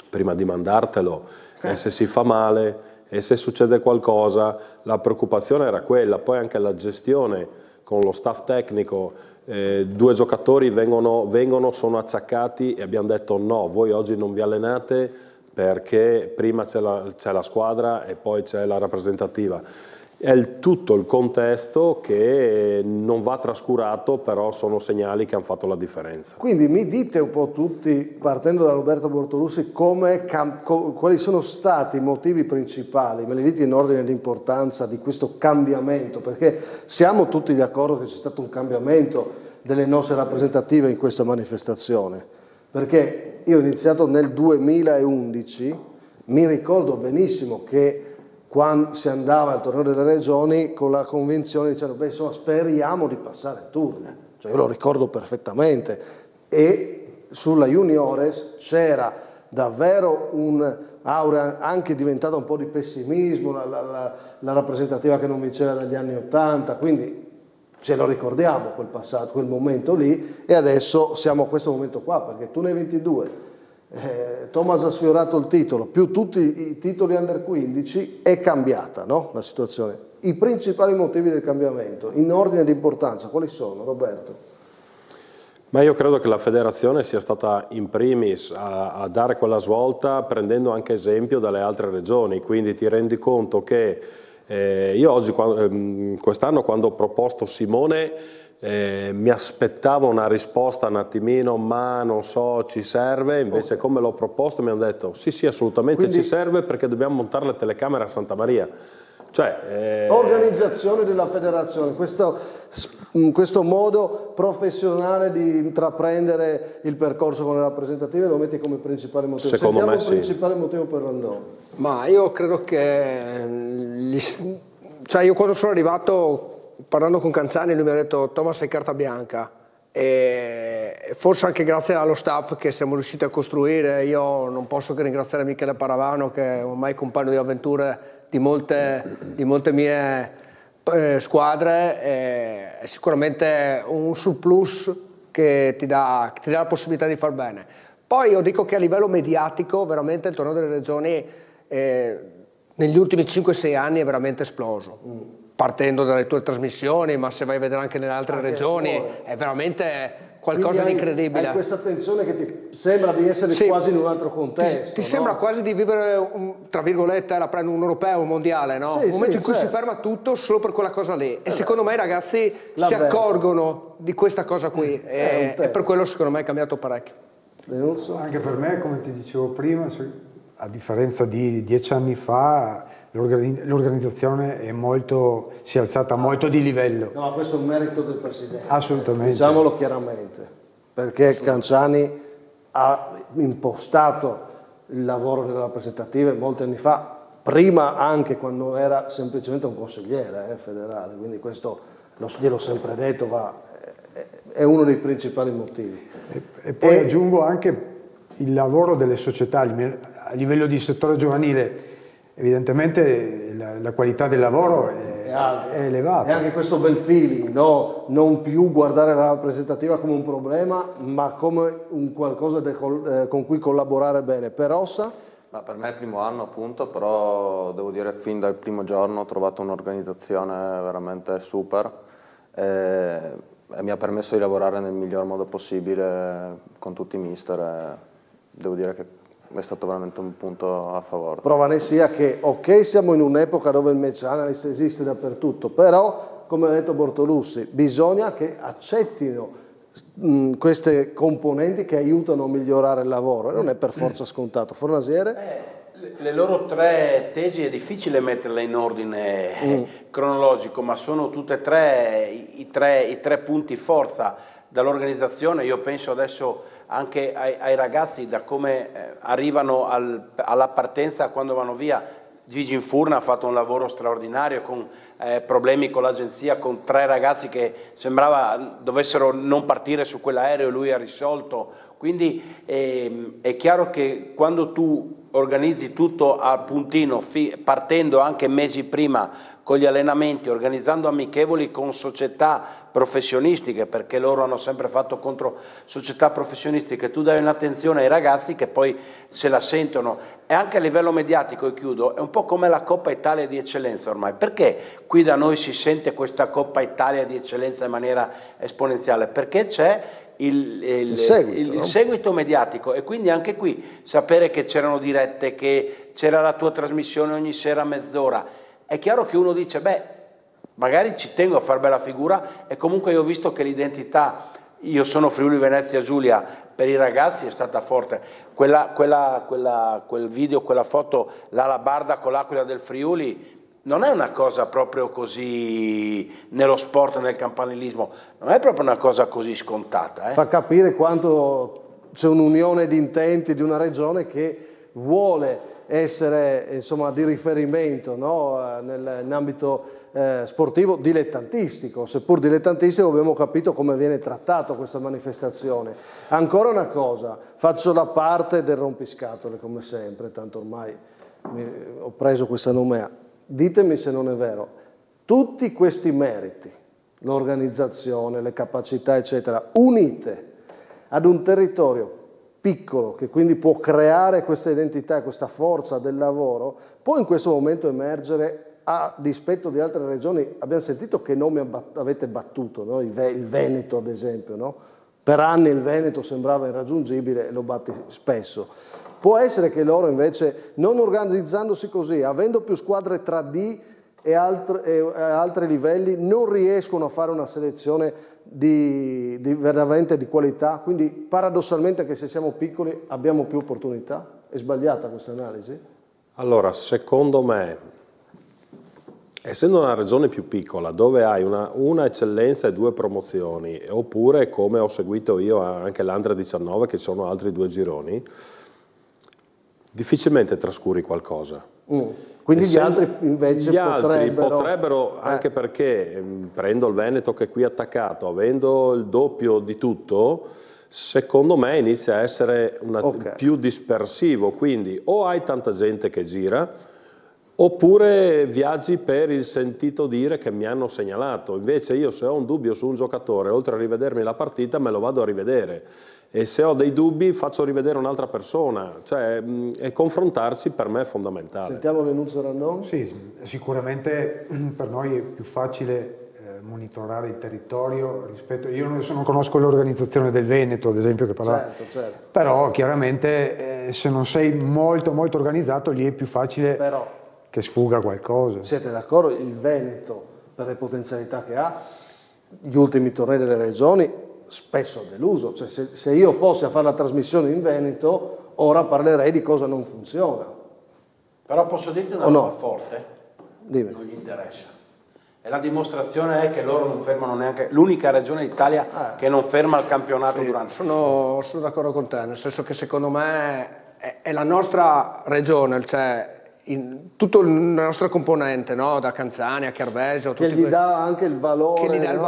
prima di mandartelo, e se si fa male, e se succede qualcosa, la preoccupazione era quella, poi anche la gestione con lo staff tecnico. 2 giocatori vengono, sono acciaccati e abbiamo detto no, voi oggi non vi allenate perché prima c'è la squadra e poi c'è la rappresentativa. È tutto il contesto che non va trascurato, però sono segnali che hanno fatto la differenza. Quindi mi dite un po' tutti, partendo da Roberto Bortolussi, quali sono stati i motivi principali, me li dite in ordine di importanza di questo cambiamento, perché siamo tutti d'accordo che c'è stato un cambiamento delle nostre rappresentative in questa manifestazione, perché io ho iniziato nel 2011, mi ricordo benissimo che quando si andava al torneo delle regioni con la convinzione dicendo beh insomma speriamo di passare il turno, cioè, io lo ricordo perfettamente, e sulla Juniores c'era davvero un'aura anche diventata un po' di pessimismo, la rappresentativa che non vinceva dagli anni 80, quindi ce lo ricordiamo quel passato, quel momento lì, e adesso siamo a questo momento qua perché tu ne hai 22. Thomas ha sfiorato il titolo, più tutti i titoli under 15, è cambiata, no? La situazione. I principali motivi del cambiamento, in ordine di importanza, quali sono, Roberto? Ma io credo che la federazione sia stata in primis a dare quella svolta prendendo anche esempio dalle altre regioni, quindi ti rendi conto che io oggi, quest'anno quando ho proposto Simone, mi aspettavo una risposta un attimino, ma non so, ci serve, invece come l'ho proposto mi hanno detto sì assolutamente. Quindi ci serve perché dobbiamo montare le telecamere a Santa Maria, Organizzazione della federazione, questo modo professionale di intraprendere il percorso con le rappresentative lo metti come principale motivo? Secondo me il principale motivo per Randone. Ma io credo che, io quando sono arrivato, parlando con Canzani, lui mi ha detto: Thomas, sei carta bianca. E forse anche grazie allo staff che siamo riusciti a costruire. Io non posso che ringraziare Michele Paravano, che è ormai compagno di avventure di molte mie squadre, è sicuramente un surplus che ti dà la possibilità di far bene. Poi io dico che a livello mediatico veramente il torneo delle regioni negli ultimi 5-6 anni è veramente esploso. Partendo dalle tue trasmissioni, ma se vai a vedere anche nelle altre regioni, è veramente qualcosa di incredibile. Hai questa attenzione che ti sembra di essere quasi in un altro contesto. Ti sembra quasi di vivere, tra virgolette, un europeo, un mondiale, no? Un momento in cui si ferma tutto solo per quella cosa lì. E secondo me i ragazzi si accorgono di questa cosa qui. E per quello secondo me è cambiato parecchio. Anche per me, come ti dicevo prima, a differenza di 10 anni fa, l'organizzazione si è alzata molto di livello. No, ma questo è un merito del Presidente. Assolutamente. Diciamolo chiaramente, perché Canciani ha impostato il lavoro delle rappresentative molti anni fa, prima anche quando era semplicemente un consigliere federale, quindi questo gliel'ho sempre detto, è uno dei principali motivi. E poi aggiungo anche il lavoro delle società a livello di settore giovanile. Evidentemente la qualità del lavoro è elevata. E anche questo bel feeling, no? Non più guardare la rappresentativa come un problema, ma come un qualcosa con cui collaborare bene. Per Ossa? Per me è il primo anno appunto, però devo dire fin dal primo giorno ho trovato un'organizzazione veramente super e mi ha permesso di lavorare nel miglior modo possibile con tutti i mister e devo dire che è stato veramente un punto a favore. Prova ne sia che, ok, siamo in un'epoca dove il match analyst esiste dappertutto, però, come ha detto Bortolussi, bisogna che accettino queste componenti che aiutano a migliorare il lavoro, e non è per forza scontato. Fornasiere? Le loro tre tesi è difficile metterle in ordine cronologico, ma sono tutte e tre i tre punti forza dall'organizzazione. Io penso adesso anche ai ragazzi, da come arrivano alla partenza, quando vanno via. Gigi Infurna ha fatto un lavoro straordinario con problemi con l'agenzia, con 3 ragazzi che sembrava dovessero non partire su quell'aereo e lui ha risolto. Quindi è chiaro che quando tu organizzi tutto a puntino, partendo anche mesi prima con gli allenamenti, organizzando amichevoli con società professionistiche, perché loro hanno sempre fatto contro società professionistiche, tu dai un'attenzione ai ragazzi che poi se la sentono. E anche a livello mediatico, e chiudo, è un po' come la Coppa Italia di eccellenza ormai. Perché qui da noi si sente questa Coppa Italia di eccellenza in maniera esponenziale? Perché c'è il seguito mediatico, e quindi anche qui sapere che c'erano dirette, che c'era la tua trasmissione ogni sera mezz'ora, è chiaro che uno dice magari ci tengo a far bella figura, e comunque io ho visto che l'identità, io sono Friuli Venezia Giulia, per i ragazzi è stata forte. Quel video, quella foto, l'alabarda con l'Aquila del Friuli, non è una cosa proprio così, nello sport, nel campanilismo, non è proprio una cosa così scontata. Fa capire quanto c'è un'unione di intenti di una regione che vuole essere di riferimento, no? Nell'ambito sportivo dilettantistico, seppur dilettantistico abbiamo capito come viene trattato questa manifestazione. Ancora una cosa, faccio la parte del rompiscatole come sempre, tanto ormai ho preso questa nomea. Ditemi se non è vero, tutti questi meriti, l'organizzazione, le capacità eccetera, unite ad un territorio piccolo che quindi può creare questa identità e questa forza del lavoro, può in questo momento emergere a dispetto di altre regioni. Abbiamo sentito che nomi avete battuto, no? Il Veneto ad esempio, no? Per anni il Veneto sembrava irraggiungibile e lo batti spesso. Può essere che loro invece, non organizzandosi così, avendo più squadre tra D e altri livelli, non riescono a fare una selezione veramente di qualità, quindi paradossalmente anche se siamo piccoli abbiamo più opportunità? È sbagliata questa analisi? Allora, secondo me Essendo una regione più piccola, dove hai una eccellenza e 2 promozioni, oppure come ho seguito io anche l'Under 19, che sono altri 2 gironi, difficilmente trascuri qualcosa. Quindi gli altri invece potrebbero anche perché prendo il Veneto che è qui attaccato, avendo il doppio di tutto, secondo me inizia a essere più dispersivo, quindi o hai tanta gente che gira, oppure viaggi per il sentito dire che mi hanno segnalato. Invece io, se ho un dubbio su un giocatore, oltre a rivedermi la partita, me lo vado a rivedere. E se ho dei dubbi faccio rivedere un'altra persona. Cioè, e confrontarsi per me è fondamentale. Sentiamo Venuzio Randon. Sì, sicuramente per noi è più facile monitorare il territorio rispetto... Io non conosco l'organizzazione del Veneto, ad esempio, che parlava. Certo. Però chiaramente se non sei molto organizzato, lì è più facile che sfuga qualcosa. Siete d'accordo? Il Veneto, per le potenzialità che ha, gli ultimi tornei delle regioni spesso ha deluso. Cioè, se io fossi a fare la trasmissione in Veneto, ora parlerei di cosa non funziona. Però posso dirti una cosa forte? Dimmi. Non gli interessa. E la dimostrazione è che loro non fermano neanche, l'unica regione d'Italia che non ferma il campionato durante. Sono d'accordo con te, nel senso che secondo me è la nostra regione, cioè tutto la nostra componente, no? Da Canzani a Chiarvesio, che gli dà anche il valore, che gli dà il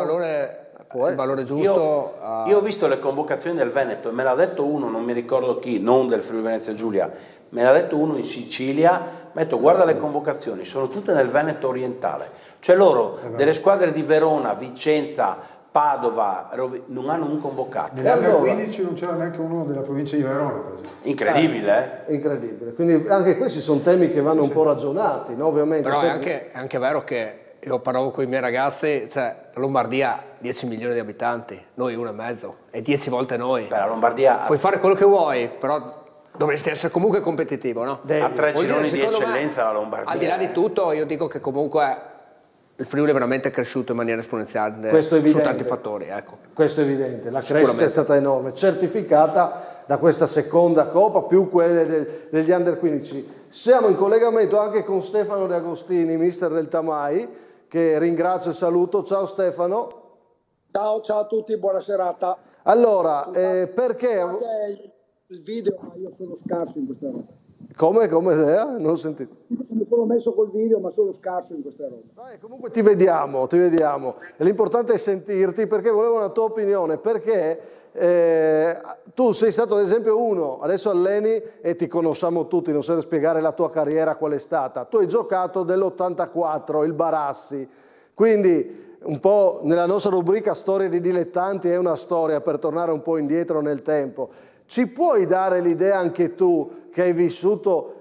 valore giusto. Io ho visto le convocazioni del Veneto e me l'ha detto uno, non mi ricordo chi, non del Friuli Venezia Giulia, me l'ha detto uno in Sicilia, mi ha detto guarda le convocazioni, sono tutte nel Veneto orientale, cioè loro delle squadre di Verona, Vicenza, Padova, non hanno un convocato. Nell'Under 15 non c'era neanche uno della provincia di Verona, per esempio. Incredibile, Incredibile. Quindi anche questi sono temi che vanno un po' ragionati, no? Ovviamente. Però è anche vero che io parlavo con i miei ragazzi, cioè la Lombardia ha 10 milioni di abitanti, noi 1,5, e 10 volte noi. La Lombardia puoi fare quello che vuoi, però dovresti essere comunque competitivo, no? Ha 3 gironi di eccellenza la Lombardia. Al di là di tutto, io dico che comunque il Friuli è veramente cresciuto in maniera esponenziale su tanti fattori. Ecco. Questo è evidente, la crescita è stata enorme, certificata da questa seconda Coppa più quelle degli Under 15. Siamo in collegamento anche con Stefano De Agostini, mister del Tamai, che ringrazio e saluto. Ciao Stefano. Ciao a tutti, buona serata. Allora, perché... Il video, ma io sono scarso in questa roba. Come Dea? Non ho sentito. Mi sono messo col video, ma sono scarso in questa roba. Dai, comunque ti vediamo. E l'importante è sentirti, perché volevo una tua opinione, perché tu sei stato ad esempio uno, adesso alleni e ti conosciamo tutti, non serve spiegare la tua carriera qual è stata. Tu hai giocato dell'84, il Barassi, quindi un po' nella nostra rubrica Storie di dilettanti è una storia per tornare un po' indietro nel tempo. Ci puoi dare l'idea anche tu che hai vissuto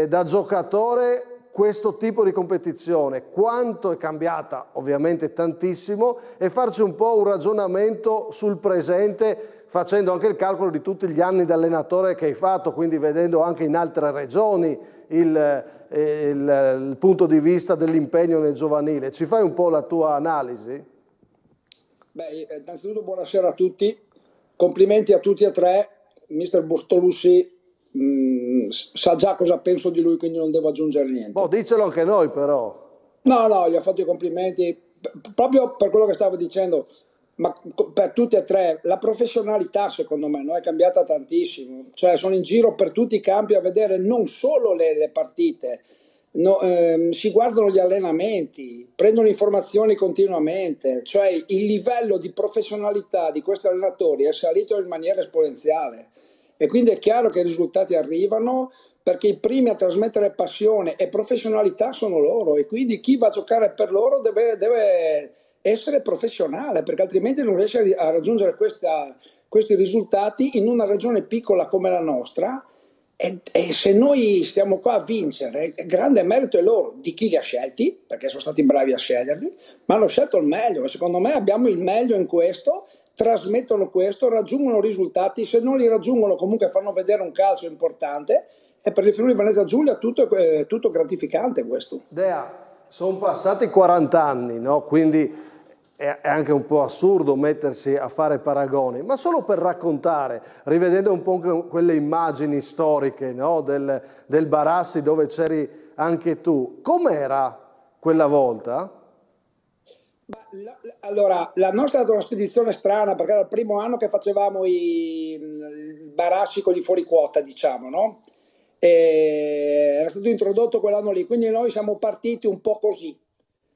da giocatore questo tipo di competizione, quanto è cambiata? Ovviamente tantissimo, e farci un po' un ragionamento sul presente, facendo anche il calcolo di tutti gli anni da allenatore che hai fatto, quindi vedendo anche in altre regioni il punto di vista dell'impegno nel giovanile. Ci fai un po' la tua analisi? Beh, innanzitutto buonasera a tutti, complimenti a tutti e tre, mister Bortolussi sa già cosa penso di lui, quindi non devo aggiungere niente. Boh, dicelo anche noi però. No, gli ho fatto i complimenti proprio per quello che stavo dicendo, ma per tutti e tre la professionalità secondo me è cambiata tantissimo, cioè sono in giro per tutti i campi a vedere non solo le partite, si guardano gli allenamenti, prendono informazioni continuamente, cioè il livello di professionalità di questi allenatori è salito in maniera esponenziale. E quindi è chiaro che i risultati arrivano perché i primi a trasmettere passione e professionalità sono loro, e quindi chi va a giocare per loro deve essere professionale, perché altrimenti non riesce a raggiungere questi risultati in una regione piccola come la nostra. E se noi stiamo qua a vincere, grande merito è loro, di chi li ha scelti, perché sono stati bravi a sceglierli, ma hanno scelto il meglio, e secondo me abbiamo il meglio in questo. Trasmettono questo, raggiungono risultati, se non li raggiungono comunque fanno vedere un calcio importante, e per il Friuli Venezia Giulia è tutto gratificante questo. Dea, sono passati 40 anni, no? Quindi è anche un po' assurdo mettersi a fare paragoni, ma solo per raccontare, rivedendo un po' quelle immagini storiche, no? del Barassi dove c'eri anche tu, com'era quella volta? Allora, la nostra è stata una spedizione strana perché era il primo anno che facevamo i barassi con gli fuori quota, diciamo, no? E era stato introdotto quell'anno lì, quindi noi siamo partiti un po' così,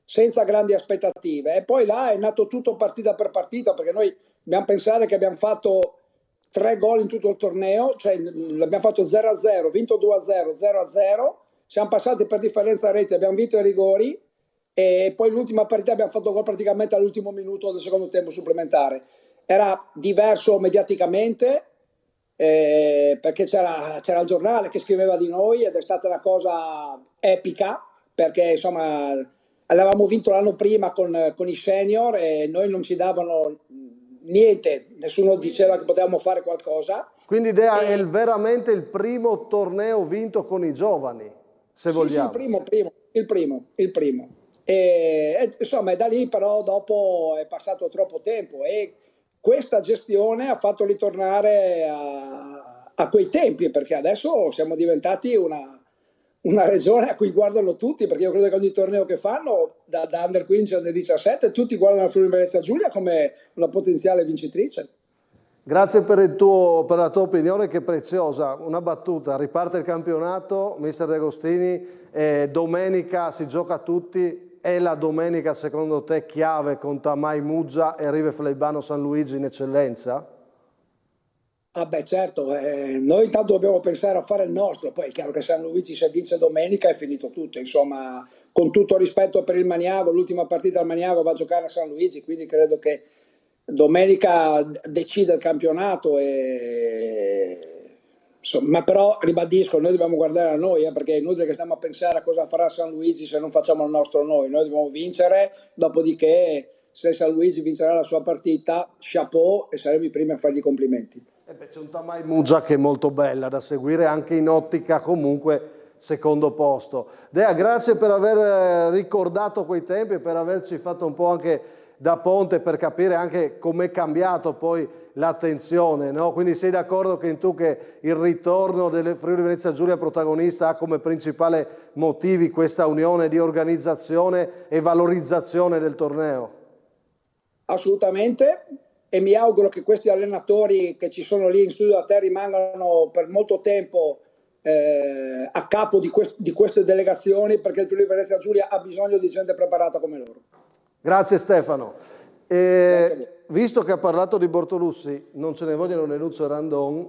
senza grandi aspettative, e poi là è nato tutto partita per partita, perché noi dobbiamo pensare che abbiamo fatto 3 gol in tutto il torneo, cioè l'abbiamo fatto 0-0, vinto 2-0, 0-0, siamo passati per differenza reti, abbiamo vinto i rigori, e poi l'ultima partita abbiamo fatto gol praticamente all'ultimo minuto del secondo tempo supplementare. Era diverso mediaticamente, perché c'era il giornale che scriveva di noi ed è stata una cosa epica, perché insomma avevamo vinto l'anno prima con i senior e noi non ci davano niente, nessuno diceva che potevamo fare qualcosa. Quindi Dea è veramente il primo torneo vinto con i giovani, se vogliamo. Sì, il primo. E insomma, da lì però dopo è passato troppo tempo e questa gestione ha fatto ritornare a quei tempi, perché adesso siamo diventati una regione a cui guardano tutti, perché io credo che ogni torneo che fanno, da Under 15 a Under 17, tutti guardano la Friuli Venezia Giulia come una potenziale vincitrice. Grazie per la tua opinione, che è preziosa. Una battuta, riparte il campionato, mister De Agostini, domenica si gioca a tutti. È la domenica secondo te chiave con Tamai Muggia e Rive Fleibano San Luigi in eccellenza? Ah beh certo, noi intanto dobbiamo pensare a fare il nostro, poi è chiaro che San Luigi se vince domenica è finito tutto, insomma con tutto rispetto per il Maniago, l'ultima partita al Maniago va a giocare a San Luigi, quindi credo che domenica decide il campionato ma però ribadisco, noi dobbiamo guardare a noi, perché è inutile che stiamo a pensare a cosa farà San Luigi se non facciamo il nostro noi dobbiamo vincere, dopodiché se San Luigi vincerà la sua partita, chapeau, e saremo i primi a fargli i complimenti. C'è un Tamai Muggia che è molto bella da seguire anche in ottica comunque secondo posto. Dea, grazie per aver ricordato quei tempi e per averci fatto un po' anche da ponte per capire anche com'è cambiato poi l'attenzione, no? Quindi sei d'accordo che il ritorno delle Friuli Venezia Giulia protagonista ha come principale motivi questa unione di organizzazione e valorizzazione del torneo? Assolutamente, e mi auguro che questi allenatori che ci sono lì in studio da te rimangano per molto tempo a capo di queste delegazioni, perché il Friuli Venezia Giulia ha bisogno di gente preparata come loro. Grazie Stefano. Visto che ha parlato di Bortolussi, non ce ne vogliono Nenuzzo e Randon,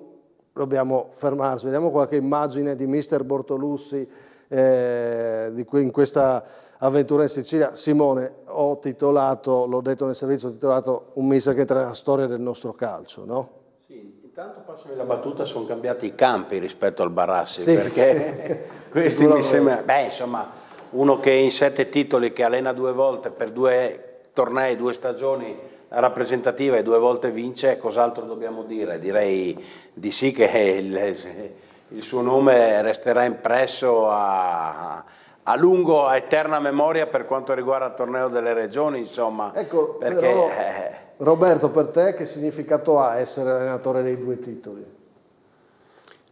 dobbiamo fermarci. Vediamo qualche immagine di mister Bortolussi in questa avventura in Sicilia. Simone, ho titolato, l'ho detto nel servizio, ho titolato un mister che tra la storia del nostro calcio, no? Sì, intanto passami la battuta, sono cambiati i campi rispetto al Barassi, sì, perché questi mi sembra, insomma, uno che in 7 titoli, che allena 2 volte per 2 tornei, 2 stagioni rappresentative e 2 volte vince, cos'altro dobbiamo dire? Direi di sì, che il suo nome resterà impresso a lungo, a eterna memoria per quanto riguarda il torneo delle regioni, insomma. Ecco, perché, però, Roberto, per te che significato ha essere allenatore dei 2 titoli?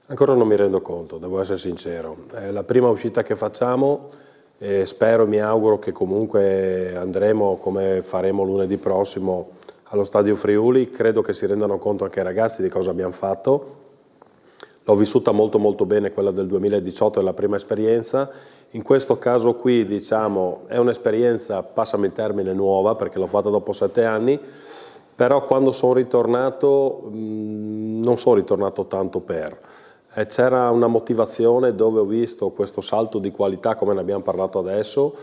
Ancora non mi rendo conto, devo essere sincero. È la prima uscita che facciamo e spero, mi auguro che comunque andremo, come faremo lunedì prossimo, allo Stadio Friuli. Credo che si rendano conto anche i ragazzi di cosa abbiamo fatto. L'ho vissuta molto molto bene quella del 2018, è la prima esperienza. In questo caso qui, diciamo, è un'esperienza, passami il termine, nuova, perché l'ho fatta dopo 7 anni, però quando sono ritornato, non sono ritornato tanto per. C'era una motivazione dove ho visto questo salto di qualità, come ne abbiamo parlato adesso,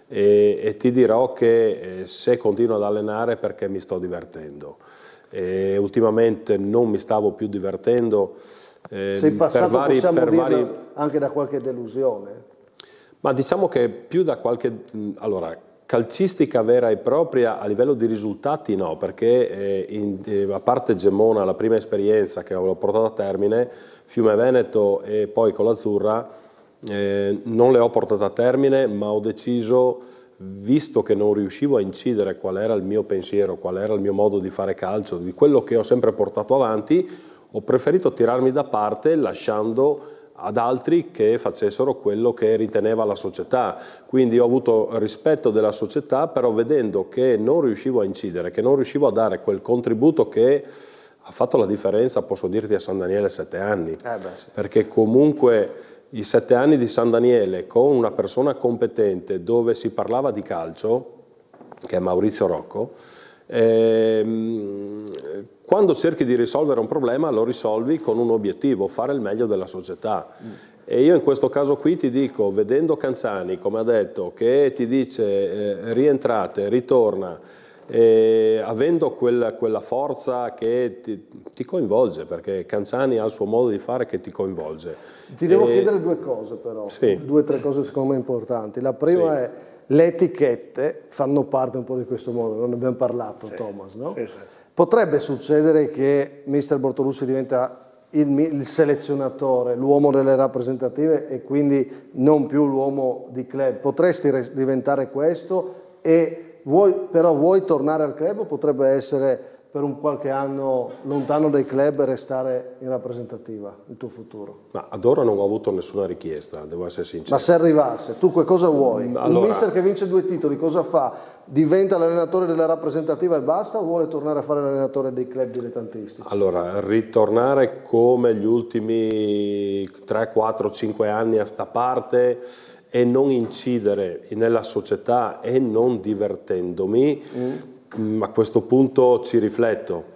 e ti dirò che se continuo ad allenare è perché mi sto divertendo. Ultimamente non mi stavo più divertendo. Sei passato, possiamo dirlo, anche da qualche delusione? Ma diciamo che più da qualche... Allora, calcistica vera e propria a livello di risultati no, perché a parte Gemona, la prima esperienza che ho portato a termine, Fiume Veneto e poi con l'Azzurra, non le ho portate a termine, ma ho deciso, visto che non riuscivo a incidere qual era il mio pensiero, qual era il mio modo di fare calcio, di quello che ho sempre portato avanti, ho preferito tirarmi da parte lasciando ad altri che facessero quello che riteneva la società. Quindi ho avuto rispetto della società, però vedendo che non riuscivo a incidere, che non riuscivo a dare quel contributo che ha fatto la differenza, posso dirti, a San Daniele 7 anni. Sì. Perché comunque i 7 anni di San Daniele con una persona competente dove si parlava di calcio, che è Maurizio Rocco, quando cerchi di risolvere un problema lo risolvi con un obiettivo, fare il meglio della società. E io in questo caso qui ti dico, vedendo Canzani, come ha detto, che ti dice rientrate, ritorna, avendo quella forza che ti coinvolge, perché Canzani ha il suo modo di fare che ti coinvolge. Ti devo chiedere due cose però, sì. 2 o 3 cose secondo me importanti. La prima sì. è le etichette fanno parte un po' di questo modo, non ne abbiamo parlato, sì. Thomas, no? Sì, sì. Potrebbe succedere che mister Bortolussi diventa il selezionatore, l'uomo delle rappresentative e quindi non più l'uomo di club. Potresti diventare questo e vuoi tornare al club o potrebbe essere per un qualche anno lontano dai club e restare in rappresentativa il tuo futuro? Ma ad ora non ho avuto nessuna richiesta, devo essere sincero. Ma se arrivasse, tu cosa vuoi? Allora, un mister che vince 2 titoli cosa fa? Diventa l'allenatore della rappresentativa e basta o vuole tornare a fare l'allenatore dei club dilettantistici? Allora, ritornare come gli ultimi 3, 4, 5 anni a sta parte e non incidere nella società e non divertendomi, a questo punto ci rifletto.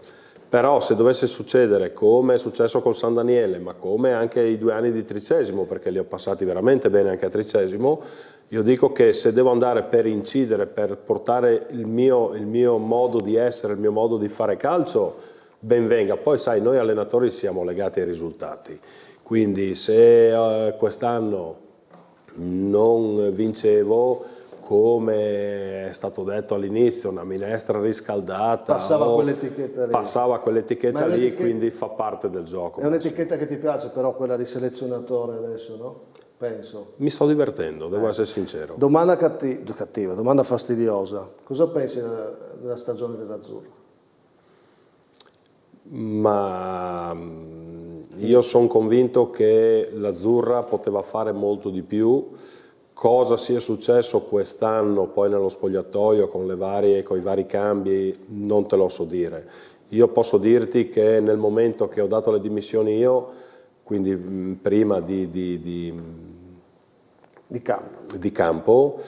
Però se dovesse succedere come è successo col San Daniele, ma come anche i 2 anni di Tricesimo, perché li ho passati veramente bene anche a Tricesimo, io dico che se devo andare per incidere, per portare il mio modo di essere, il mio modo di fare calcio, ben venga. Poi sai, noi allenatori siamo legati ai risultati, quindi se quest'anno non vincevo, come è stato detto all'inizio, una minestra riscaldata, passava quell'etichetta lì, quindi fa parte del gioco. È un'etichetta che ti piace però, quella di selezionatore adesso, no? Penso. Mi sto divertendo, devo essere sincero. Domanda cattiva, domanda fastidiosa. Cosa pensi della stagione dell'Azzurro? Ma io sono convinto che l'Azzurra poteva fare molto di più. Cosa sia successo quest'anno poi nello spogliatoio con i vari cambi non te lo so dire. Io posso dirti che nel momento che ho dato le dimissioni io, quindi prima di campo,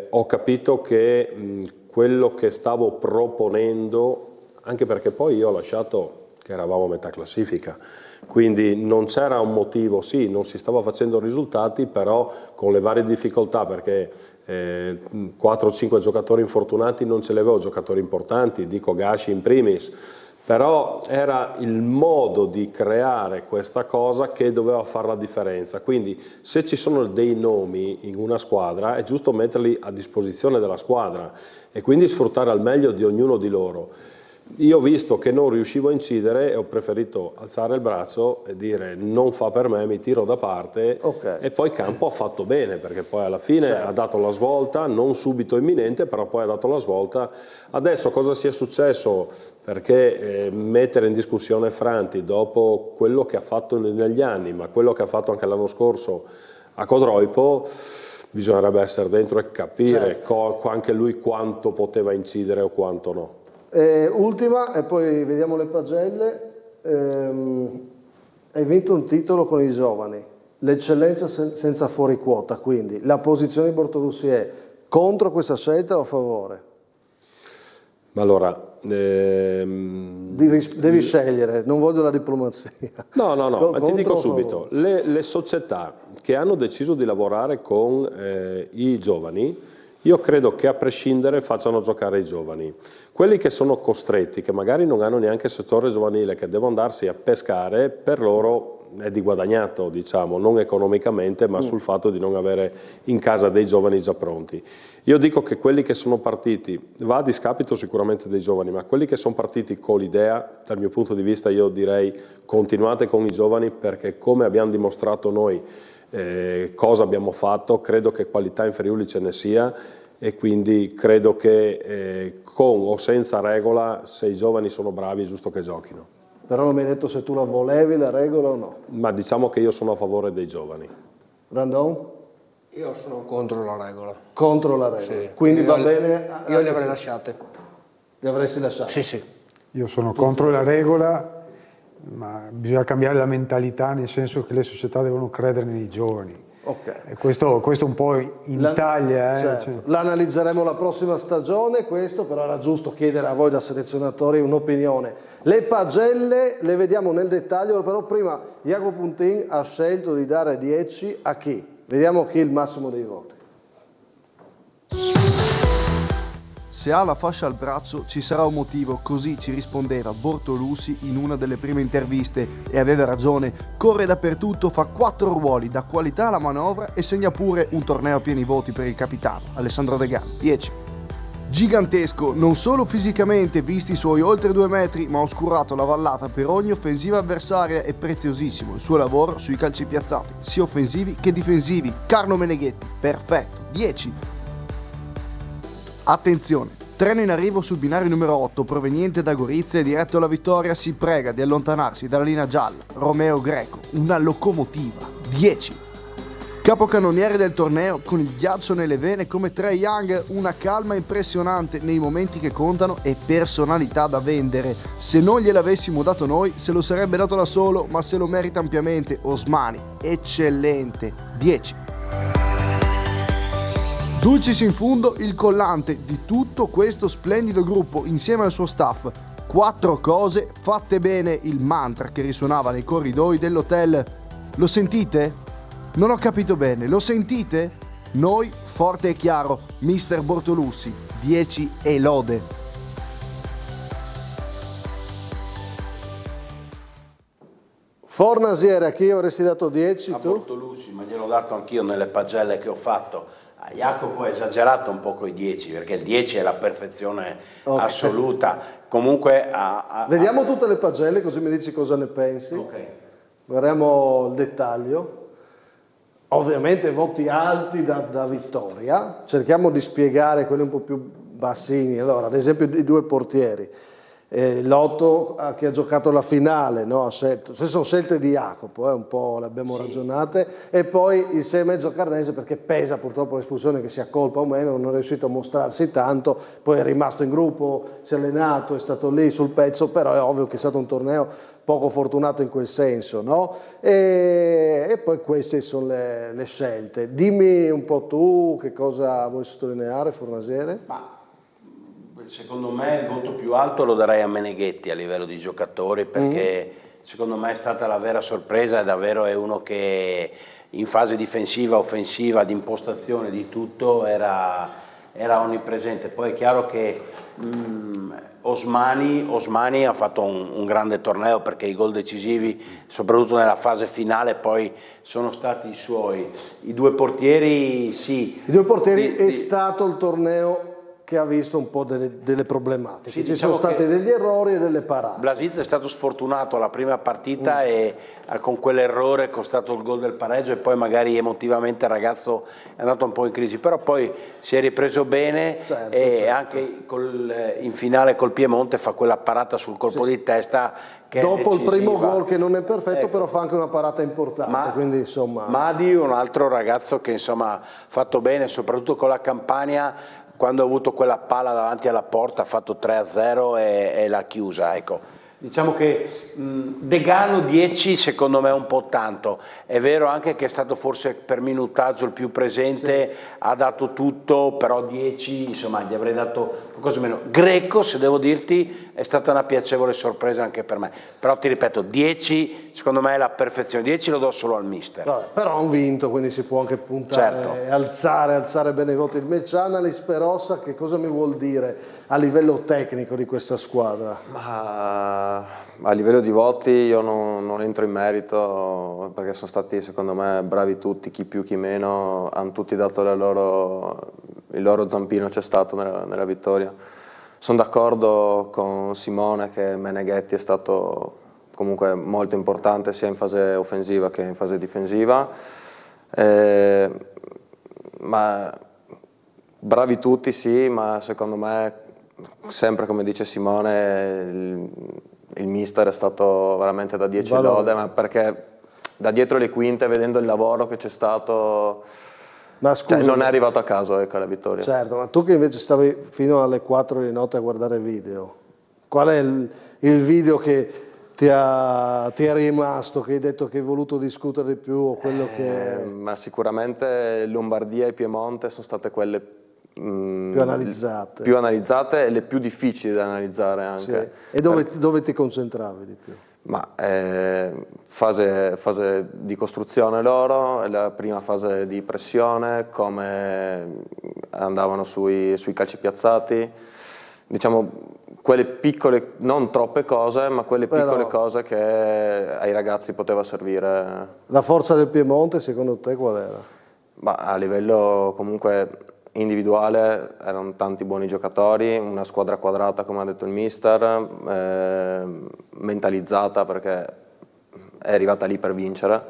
ho capito che quello che stavo proponendo, anche perché poi io ho lasciato che eravamo a metà classifica, quindi non c'era un motivo, sì, non si stava facendo risultati, però con le varie difficoltà, perché 4 o 5 giocatori infortunati non ce li avevo, giocatori importanti, dico Gashi in primis, però era il modo di creare questa cosa che doveva fare la differenza. Quindi se ci sono dei nomi in una squadra è giusto metterli a disposizione della squadra e quindi sfruttare al meglio di ognuno di loro. Io ho visto che non riuscivo a incidere e ho preferito alzare il braccio e dire non fa per me, mi tiro da parte, e poi Campo ha fatto bene perché poi alla fine ha dato la svolta, non subito imminente, però poi ha dato la svolta. Adesso cosa sia successo? Perché mettere in discussione Franti dopo quello che ha fatto negli anni, ma quello che ha fatto anche l'anno scorso a Codroipo, bisognerebbe essere dentro e capire anche lui quanto poteva incidere o quanto no. Ultima, e poi vediamo le pagelle. Hai vinto un titolo con i giovani, l'eccellenza senza fuori quota, quindi la posizione di Bortolussi è contro questa scelta o a favore? Allora, devi scegliere, non voglio la diplomazia. No, ma ti dico subito, le società che hanno deciso di lavorare con i giovani, io credo che a prescindere facciano giocare i giovani. Quelli che sono costretti, che magari non hanno neanche il settore giovanile, che devono andarsi a pescare, per loro è di guadagnato, diciamo, non economicamente, ma sul fatto di non avere in casa dei giovani già pronti. Io dico che quelli che sono partiti, va a discapito sicuramente dei giovani, ma quelli che sono partiti con l'idea, dal mio punto di vista io direi continuate con i giovani, perché come abbiamo dimostrato noi, cosa abbiamo fatto, credo che qualità in Friuli ce ne sia e quindi credo che con o senza regola, se i giovani sono bravi è giusto che giochino. Però non mi hai detto se tu la volevi la regola o no. Ma diciamo che io sono a favore dei giovani. Randon? Io sono contro la regola. Contro la regola. Sì. Quindi Io va bene. Io le avrei lasciate. Li avresti lasciati? Sì, sì. Io sono contro la regola, ma bisogna cambiare la mentalità, nel senso che le società devono credere nei giovani. Ok. E questo un po' in Italia. Certo. Cioè. L'analizzeremo la prossima stagione, questo però era giusto chiedere a voi da selezionatori un'opinione. Le pagelle le vediamo nel dettaglio, però prima Jacopo Puntin ha scelto di dare 10 a chi? Vediamo chi è il massimo dei voti. Se ha la fascia al braccio ci sarà un motivo, così ci rispondeva Bortolussi in una delle prime interviste e aveva ragione, corre dappertutto, fa 4 ruoli, da qualità alla manovra e segna pure un torneo a pieni voti per il capitano, Alessandro De Gano, 10. Gigantesco, non solo fisicamente, visti i suoi oltre 2 metri, ma ha oscurato la vallata per ogni offensiva avversaria e preziosissimo il suo lavoro sui calci piazzati, sia offensivi che difensivi. Carlo Meneghetti, perfetto, 10. Attenzione, treno in arrivo sul binario numero 8 proveniente da Gorizia e diretto alla vittoria, si prega di allontanarsi dalla linea gialla. Romeo Greco, una locomotiva, 10. Capocannoniere del torneo con il ghiaccio nelle vene come Trae Young, una calma impressionante nei momenti che contano e personalità da vendere. Se non gliel'avessimo dato noi, se lo sarebbe dato da solo, ma se lo merita ampiamente. Osmani, eccellente, 10. Dulcis in fundo il collante di tutto questo splendido gruppo insieme al suo staff. 4 cose fatte bene, il mantra che risuonava nei corridoi dell'hotel. Lo sentite? Non ho capito bene, lo sentite? Noi, forte e chiaro, Mister Bortolussi, 10 e lode. Fornasiere, a chi avresti dato 10 a tu? Bortolussi, ma gliel'ho dato anch'io nelle pagelle che ho fatto. A Jacopo è esagerato un po' coi 10, perché il 10 è la perfezione assoluta. Comunque vediamo tutte le pagelle così mi dici cosa ne pensi. Guardiamo il dettaglio. Ovviamente voti alti da vittoria. Cerchiamo di spiegare quelli un po' più bassini. Allora, ad esempio i 2 portieri. L'8 che ha giocato la finale, no? Se sono scelte di Jacopo, un po' le abbiamo ragionate, e poi il 6,5 Carnese perché pesa purtroppo l'espulsione, che sia colpa o meno, non è riuscito a mostrarsi tanto, poi è rimasto in gruppo, si è allenato, è stato lì sul pezzo, però è ovvio che è stato un torneo poco fortunato in quel senso, no? E poi queste sono le scelte. Dimmi un po' tu che cosa vuoi sottolineare, Fornasiere? Secondo me il voto più alto lo darei a Meneghetti a livello di giocatori, perché secondo me è stata la vera sorpresa, è davvero uno che in fase difensiva, offensiva, di impostazione, di tutto era onnipresente. Poi è chiaro che Osmani ha fatto un grande torneo, perché i gol decisivi, soprattutto nella fase finale, poi sono stati i suoi. I 2 portieri sì. I 2 portieri è stato il torneo che ha visto un po' delle problematiche, sì, ci sono stati degli errori e delle parate. Blasiz è stato sfortunato alla prima partita e con quell'errore è costato il gol del pareggio, e poi magari emotivamente il ragazzo è andato un po' in crisi, però poi si è ripreso bene, e anche in finale col Piemonte fa quella parata sul colpo di testa che dopo è il primo decisiva. gol che non è perfetto, però fa anche una parata importante, quindi insomma. Madi, un altro ragazzo che insomma ha fatto bene, soprattutto con la Campania, quando ha avuto quella palla davanti alla porta ha fatto 3-0 e l'ha chiusa, ecco. Diciamo che De Gano 10 secondo me è un po' tanto, è vero anche che è stato forse per minutaggio il più presente, ha dato tutto, però 10 insomma gli avrei dato qualcosa meno. Greco, se devo dirti, è stata una piacevole sorpresa anche per me, però ti ripeto, 10 secondo me è la perfezione, 10 lo do solo al mister. Vabbè, però hanno vinto, quindi si può anche puntare, alzare bene i voti. Il match analyst Perossa, che cosa mi vuol dire a livello tecnico di questa squadra? A livello di voti io non entro in merito, perché sono stati secondo me bravi tutti, chi più chi meno, hanno tutti dato il loro zampino, c'è stato nella vittoria. Sono d'accordo con Simone che Meneghetti è stato comunque molto importante sia in fase offensiva che in fase difensiva, ma bravi tutti sì, ma secondo me sempre come dice Simone il mister è stato veramente da 10 lode, ma perché da dietro le quinte, vedendo il lavoro che c'è stato, ma scusa, non è arrivato a caso, ecco, la vittoria. Certo, ma tu che invece stavi fino alle 4 di notte a guardare video, qual è il video che ti è rimasto, che hai detto che hai voluto discutere di più, o quello Ma sicuramente Lombardia e Piemonte sono state quelle più analizzate. Più analizzate e le più difficili da analizzare anche. Sì. E dove ti concentravi di più? Ma fase di costruzione loro, la prima fase di pressione, come andavano sui calci piazzati, diciamo quelle piccole, non troppe cose, ma quelle piccole cose che ai ragazzi poteva servire. La forza del Piemonte secondo te qual era? Ma a livello comunque individuale erano tanti buoni giocatori, una squadra quadrata come ha detto il mister, mentalizzata perché è arrivata lì per vincere,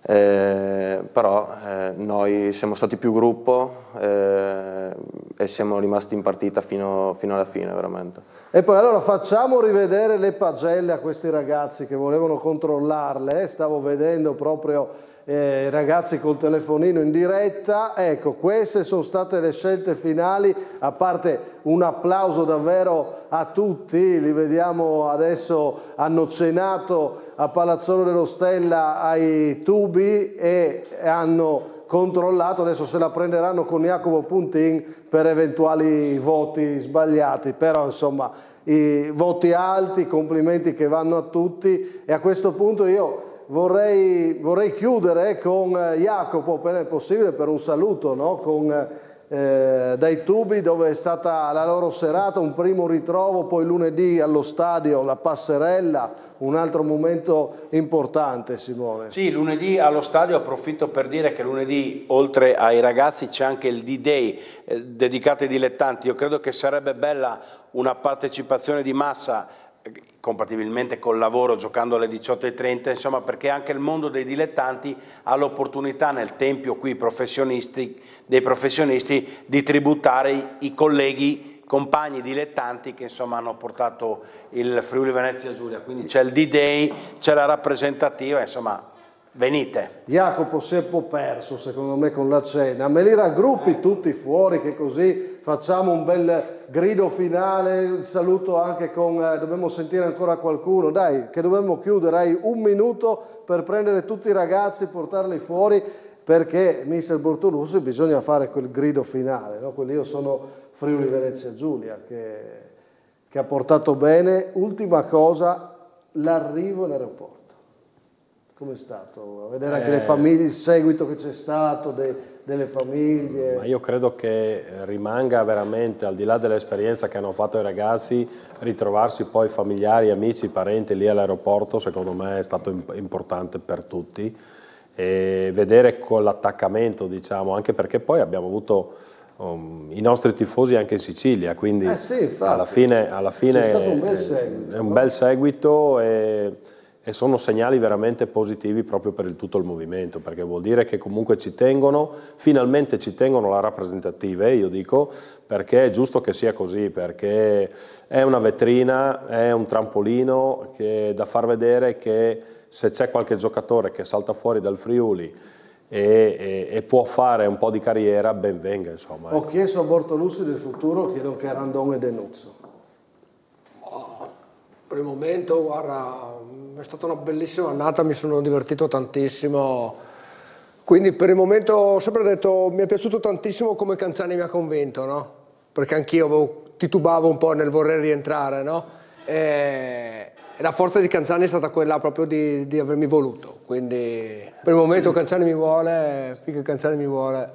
però noi siamo stati più gruppo e siamo rimasti in partita fino alla fine veramente. E poi allora facciamo rivedere le pagelle a questi ragazzi che volevano controllarle, stavo vedendo proprio i ragazzi col telefonino in diretta. Ecco, queste sono state le scelte finali, a parte un applauso davvero a tutti, li vediamo adesso, hanno cenato a Palazzolo dello Stella ai tubi e hanno controllato, adesso se la prenderanno con Jacopo Puntin per eventuali voti sbagliati, però insomma i voti alti, complimenti che vanno a tutti. E a questo punto io vorrei chiudere con Jacopo, appena è possibile, per un saluto, no? Dai tubi, dove è stata la loro serata, un primo ritrovo, poi lunedì allo stadio la passerella, un altro momento importante, Simone. Sì, lunedì allo stadio, approfitto per dire che lunedì oltre ai ragazzi c'è anche il D-Day dedicato ai dilettanti. Io credo che sarebbe bella una partecipazione di massa, compatibilmente col lavoro, giocando alle 18:30, insomma, perché anche il mondo dei dilettanti ha l'opportunità nel tempio qui dei professionisti di tributare i colleghi, compagni dilettanti che insomma hanno portato il Friuli Venezia Giulia. Quindi c'è il D-Day, c'è la rappresentativa, insomma, venite. Jacopo si è un po' perso secondo me con la cena, me li raggruppi tutti fuori che così facciamo un bel grido finale, il saluto anche con, dobbiamo sentire ancora qualcuno, dai che dobbiamo chiudere, hai un minuto per prendere tutti i ragazzi, portarli fuori, perché mister Bortolussi bisogna fare quel grido finale, no? Io sono Friuli Venezia Giulia che ha portato bene. Ultima cosa, l'arrivo in aeroporto. Com'è stato? A vedere anche le famiglie, il seguito che c'è stato delle famiglie. Ma io credo che rimanga veramente, al di là dell'esperienza che hanno fatto i ragazzi, ritrovarsi poi familiari, amici, parenti lì all'aeroporto, secondo me è stato importante per tutti. E vedere con l'attaccamento, diciamo, anche perché poi abbiamo avuto i nostri tifosi anche in Sicilia, quindi sì, alla fine c'è stato un bel seguito, è un bel seguito e sono segnali veramente positivi proprio per tutto il movimento, perché vuol dire che comunque ci tengono, finalmente ci tengono la rappresentativa, io dico, perché è giusto che sia così, perché è una vetrina, è un trampolino da far vedere che se c'è qualche giocatore che salta fuori dal Friuli e può fare un po' di carriera, ben venga, insomma. Ho chiesto a Bortolussi del futuro, chiedo che Randon e Denuzzo. Per il momento, guarda, è stata una bellissima annata, mi sono divertito tantissimo, quindi per il momento ho sempre detto mi è piaciuto tantissimo come Canzani mi ha convinto, no? Perché anch'io titubavo un po' nel voler rientrare, no? E la forza di Canzani è stata quella proprio di avermi voluto, quindi per il momento Canzani mi vuole, finché Canzani mi vuole.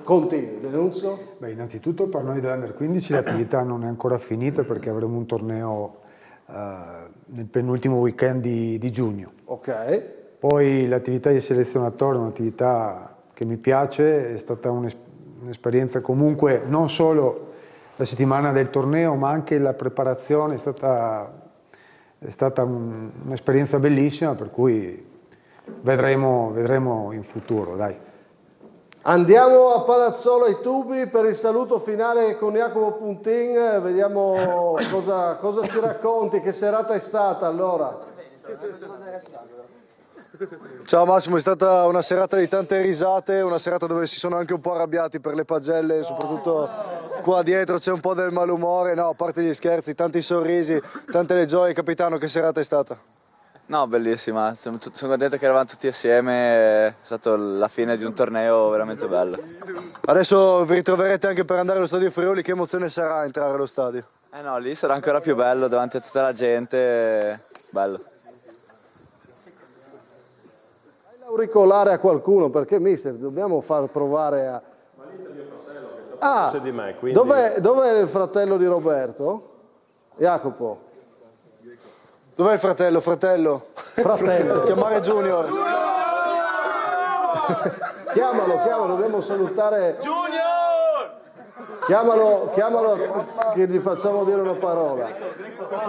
Continui, Denuzzo? Beh, innanzitutto per noi dell'Under 15 l'attività non è ancora finita perché avremo un torneo nel penultimo weekend di giugno. Ok. Poi l'attività di selezionatore è un'attività che mi piace, è stata un'esperienza comunque non solo la settimana del torneo ma anche la preparazione è stata un'esperienza bellissima, per cui vedremo in futuro, dai. Andiamo a Palazzolo ai tubi per il saluto finale con Jacopo Puntin, vediamo cosa ci racconti, che serata è stata allora. Ciao Massimo, è stata una serata di tante risate, una serata dove si sono anche un po' arrabbiati per le pagelle, soprattutto qua dietro c'è un po' del malumore, no, a parte gli scherzi, tanti sorrisi, tante le gioie. Capitano, che serata è stata? No, bellissima, sono contento che eravamo tutti assieme, è stata la fine di un torneo veramente bello. Adesso vi ritroverete anche per andare allo stadio Friuli, che emozione sarà entrare allo stadio? No, lì sarà ancora più bello davanti a tutta la gente, bello. Dai l'auricolare a qualcuno, perché mister, dobbiamo far provare a... Ah, di me, quindi... dov'è il fratello di Roberto? Jacopo. Dov'è il fratello? Fratello. Chiamare Junior. Chiamalo, dobbiamo salutare. Junior! Chiamalo che gli facciamo dire una parola.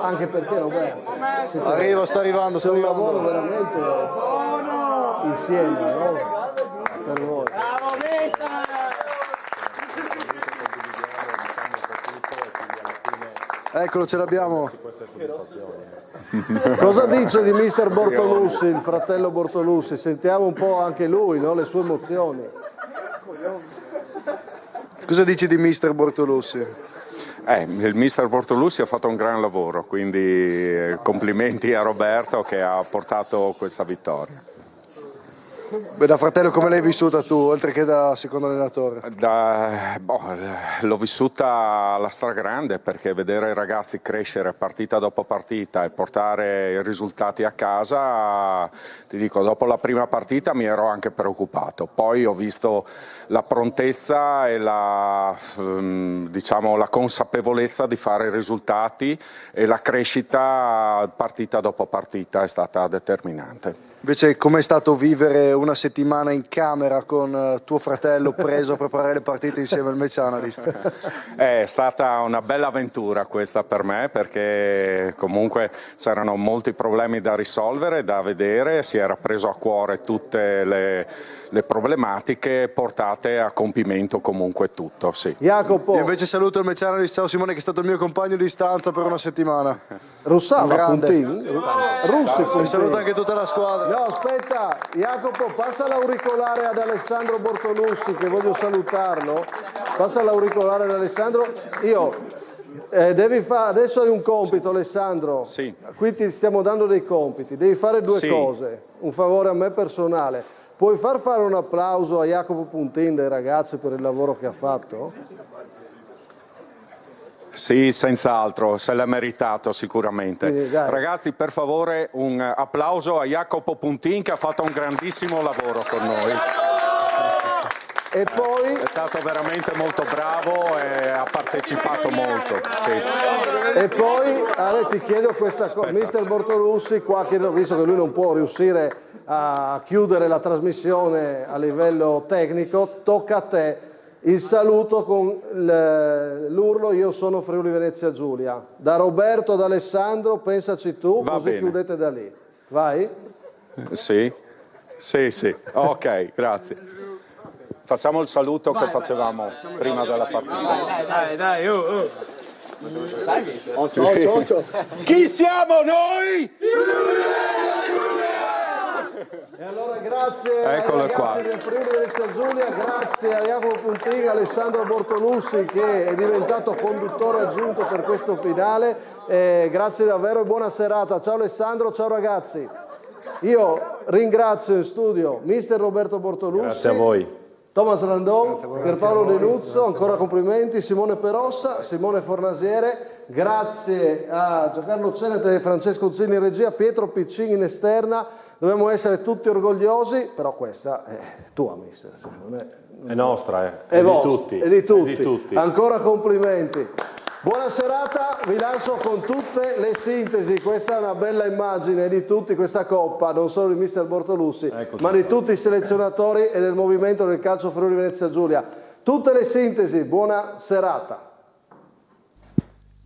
Anche perché Roberto. Sta arrivando. C'è un lavoro veramente insieme, no? Per voi. Eccolo, ce l'abbiamo. Cosa dice di mister Bortolussi, il fratello Bortolussi? Sentiamo un po' anche lui, no? Le sue emozioni. Cosa dici di mister Bortolussi? Il mister Bortolussi ha fatto un gran lavoro, quindi complimenti a Roberto che ha portato questa vittoria. Beh, da fratello come l'hai vissuta tu, oltre che da secondo allenatore? L'ho vissuta alla stragrande, perché vedere i ragazzi crescere partita dopo partita e portare i risultati a casa, ti dico, dopo la prima partita mi ero anche preoccupato, poi ho visto la prontezza e la consapevolezza di fare i risultati, e la crescita partita dopo partita è stata determinante. Invece com'è stato vivere una settimana in camera con tuo fratello preso a preparare le partite insieme al match analyst? È stata una bella avventura questa per me, perché comunque c'erano molti problemi da risolvere, da vedere, si era preso a cuore tutte le problematiche portate a compimento comunque tutto, sì. Jacopo. Io invece saluto il match analyst, ciao Simone, che è stato il mio compagno di stanza per una settimana. Russava Puntin? Russi, saluto anche tutta la squadra. No, aspetta, Jacopo, passa l'auricolare ad Alessandro Bortolussi, che voglio salutarlo. Passa l'auricolare ad Alessandro. Adesso hai un compito, Alessandro. Sì. Qui ti stiamo dando dei compiti. Devi fare due cose. Un favore a me personale. Puoi fare un applauso a Jacopo Puntin dei ragazzi per il lavoro che ha fatto? Sì, senz'altro, se l'ha meritato sicuramente. Ragazzi, per favore un applauso a Jacopo Puntin, che ha fatto un grandissimo lavoro con noi. E poi... È stato veramente molto bravo e ha partecipato molto. Sì. E poi, Ale, ti chiedo questa cosa, mister Bortolussi, qua, visto che lui non può riuscire a chiudere la trasmissione a livello tecnico, tocca a te il saluto con l'urlo "Io sono Friuli Venezia Giulia". Da Roberto ad Alessandro, pensaci tu, Va così bene. chiudete da lì. Vai? Sì. Ok, grazie. Facciamo il saluto che facevamo prima della partita. Dai, Occhio. Chi siamo noi? E allora grazie ai Eccolo ragazzi qua. del Friuli Venezia Giulia, grazie a Jacopo Puntin, Alessandro Bortolussi che è diventato conduttore aggiunto per questo finale, grazie davvero e buona serata. Ciao Alessandro, ciao ragazzi. Io ringrazio in studio mister Roberto Bortolussi. Grazie a voi. Thomas Randon, Pierpaolo De Nuzzo, ancora complimenti, Simone Perossa, Simone Fornasiere, grazie a Giancarlo Cenete e Francesco Zini in regia, Pietro Piccini in esterna. Dobbiamo essere tutti orgogliosi, però questa è tua, mister. È nostra, È di vostra, tutti. è di tutti. È di tutti. Ancora complimenti. Buona serata, vi lancio con tutte le sintesi, questa è una bella immagine di tutti, questa coppa, non solo di mister Bortolussi, ma di tutti i selezionatori e del movimento del calcio Friuli Venezia Giulia. Tutte le sintesi, buona serata.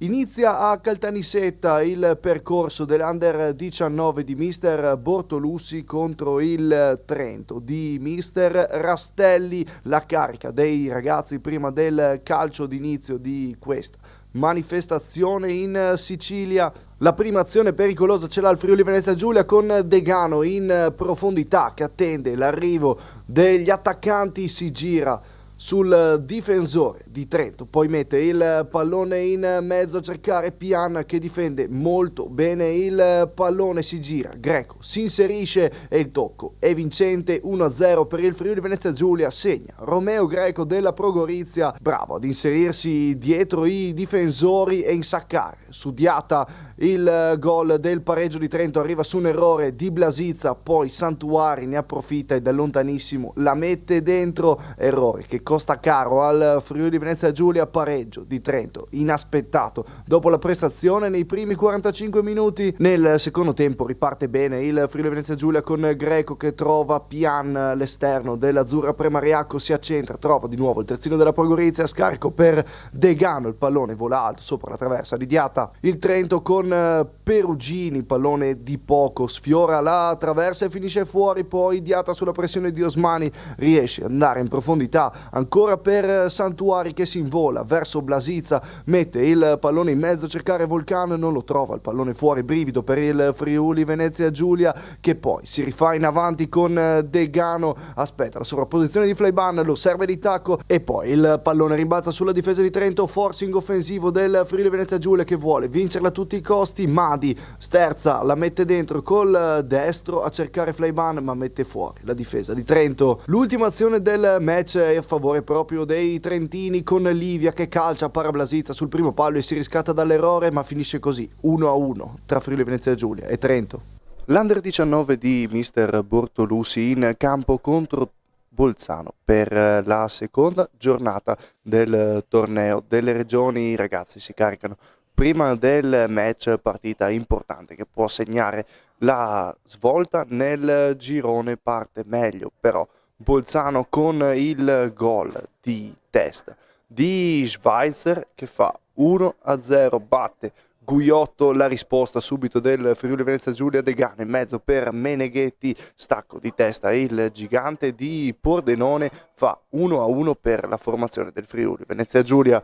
Inizia a Caltanissetta il percorso dell'Under 19 di mister Bortolussi contro il Trento di mister Rastelli. La carica dei ragazzi prima del calcio d'inizio di questa manifestazione in Sicilia. La prima azione pericolosa ce l'ha il Friuli Venezia Giulia con Degano in profondità che attende l'arrivo degli attaccanti, si gira sul difensore di Trento, poi mette il pallone in mezzo a cercare Pian che difende molto bene il pallone, si gira, Greco si inserisce e il tocco è vincente. 1-0 per il Friuli Venezia Giulia, segna Romeo Greco della Pro Gorizia, bravo ad inserirsi dietro i difensori e insaccare su Diata il gol del pareggio di Trento. Arriva su un errore di Blasizza, poi Santuari ne approfitta e da lontanissimo la mette dentro, errore che costa caro al Friuli Venezia Giulia. Pareggio di Trento inaspettato dopo la prestazione nei primi 45 minuti. Nel secondo tempo riparte bene il Friuli Venezia Giulia con Greco che trova Pian, l'esterno dell'Azzurra Premariacco, si accentra, trova di nuovo il terzino della Pro Gorizia, scarico per Degano, il pallone vola alto sopra la traversa di Diata. Il Trento con Perugini, pallone di poco, sfiora la traversa e finisce fuori, poi Diata sulla pressione di Osmani riesce ad andare in profondità ancora per Santuari che si invola verso Blasizza, mette il pallone in mezzo a cercare Volcano e non lo trova, il pallone fuori, brivido per il Friuli Venezia Giulia che poi si rifà in avanti con Degano, aspetta la sovrapposizione di Fleiban, lo serve di tacco e poi il pallone rimbalza sulla difesa di Trento, forcing offensivo del Friuli Venezia Giulia che vuole vincerla a tutti i costi. Madi sterza, la mette dentro col destro a cercare Fleiban ma mette fuori la difesa di Trento. L'ultima azione del match è a favore proprio dei trentini con Livia che calcia para Blasizza sul primo palo e si riscatta dall'errore, ma finisce così 1-1 tra Friuli Venezia Giulia e Trento. L'Under 19 di mister Bortolussi in campo contro Bolzano per la seconda giornata del torneo delle regioni. I ragazzi si caricano prima del match, partita importante che può segnare la svolta nel girone. Parte meglio però Bolzano con il gol di testa di Schweitzer che fa 1-0, batte Guiotto, la risposta subito del Friuli Venezia Giulia, Degano in mezzo per Meneghetti, stacco di testa il gigante di Pordenone, fa 1-1 per la formazione del Friuli Venezia Giulia.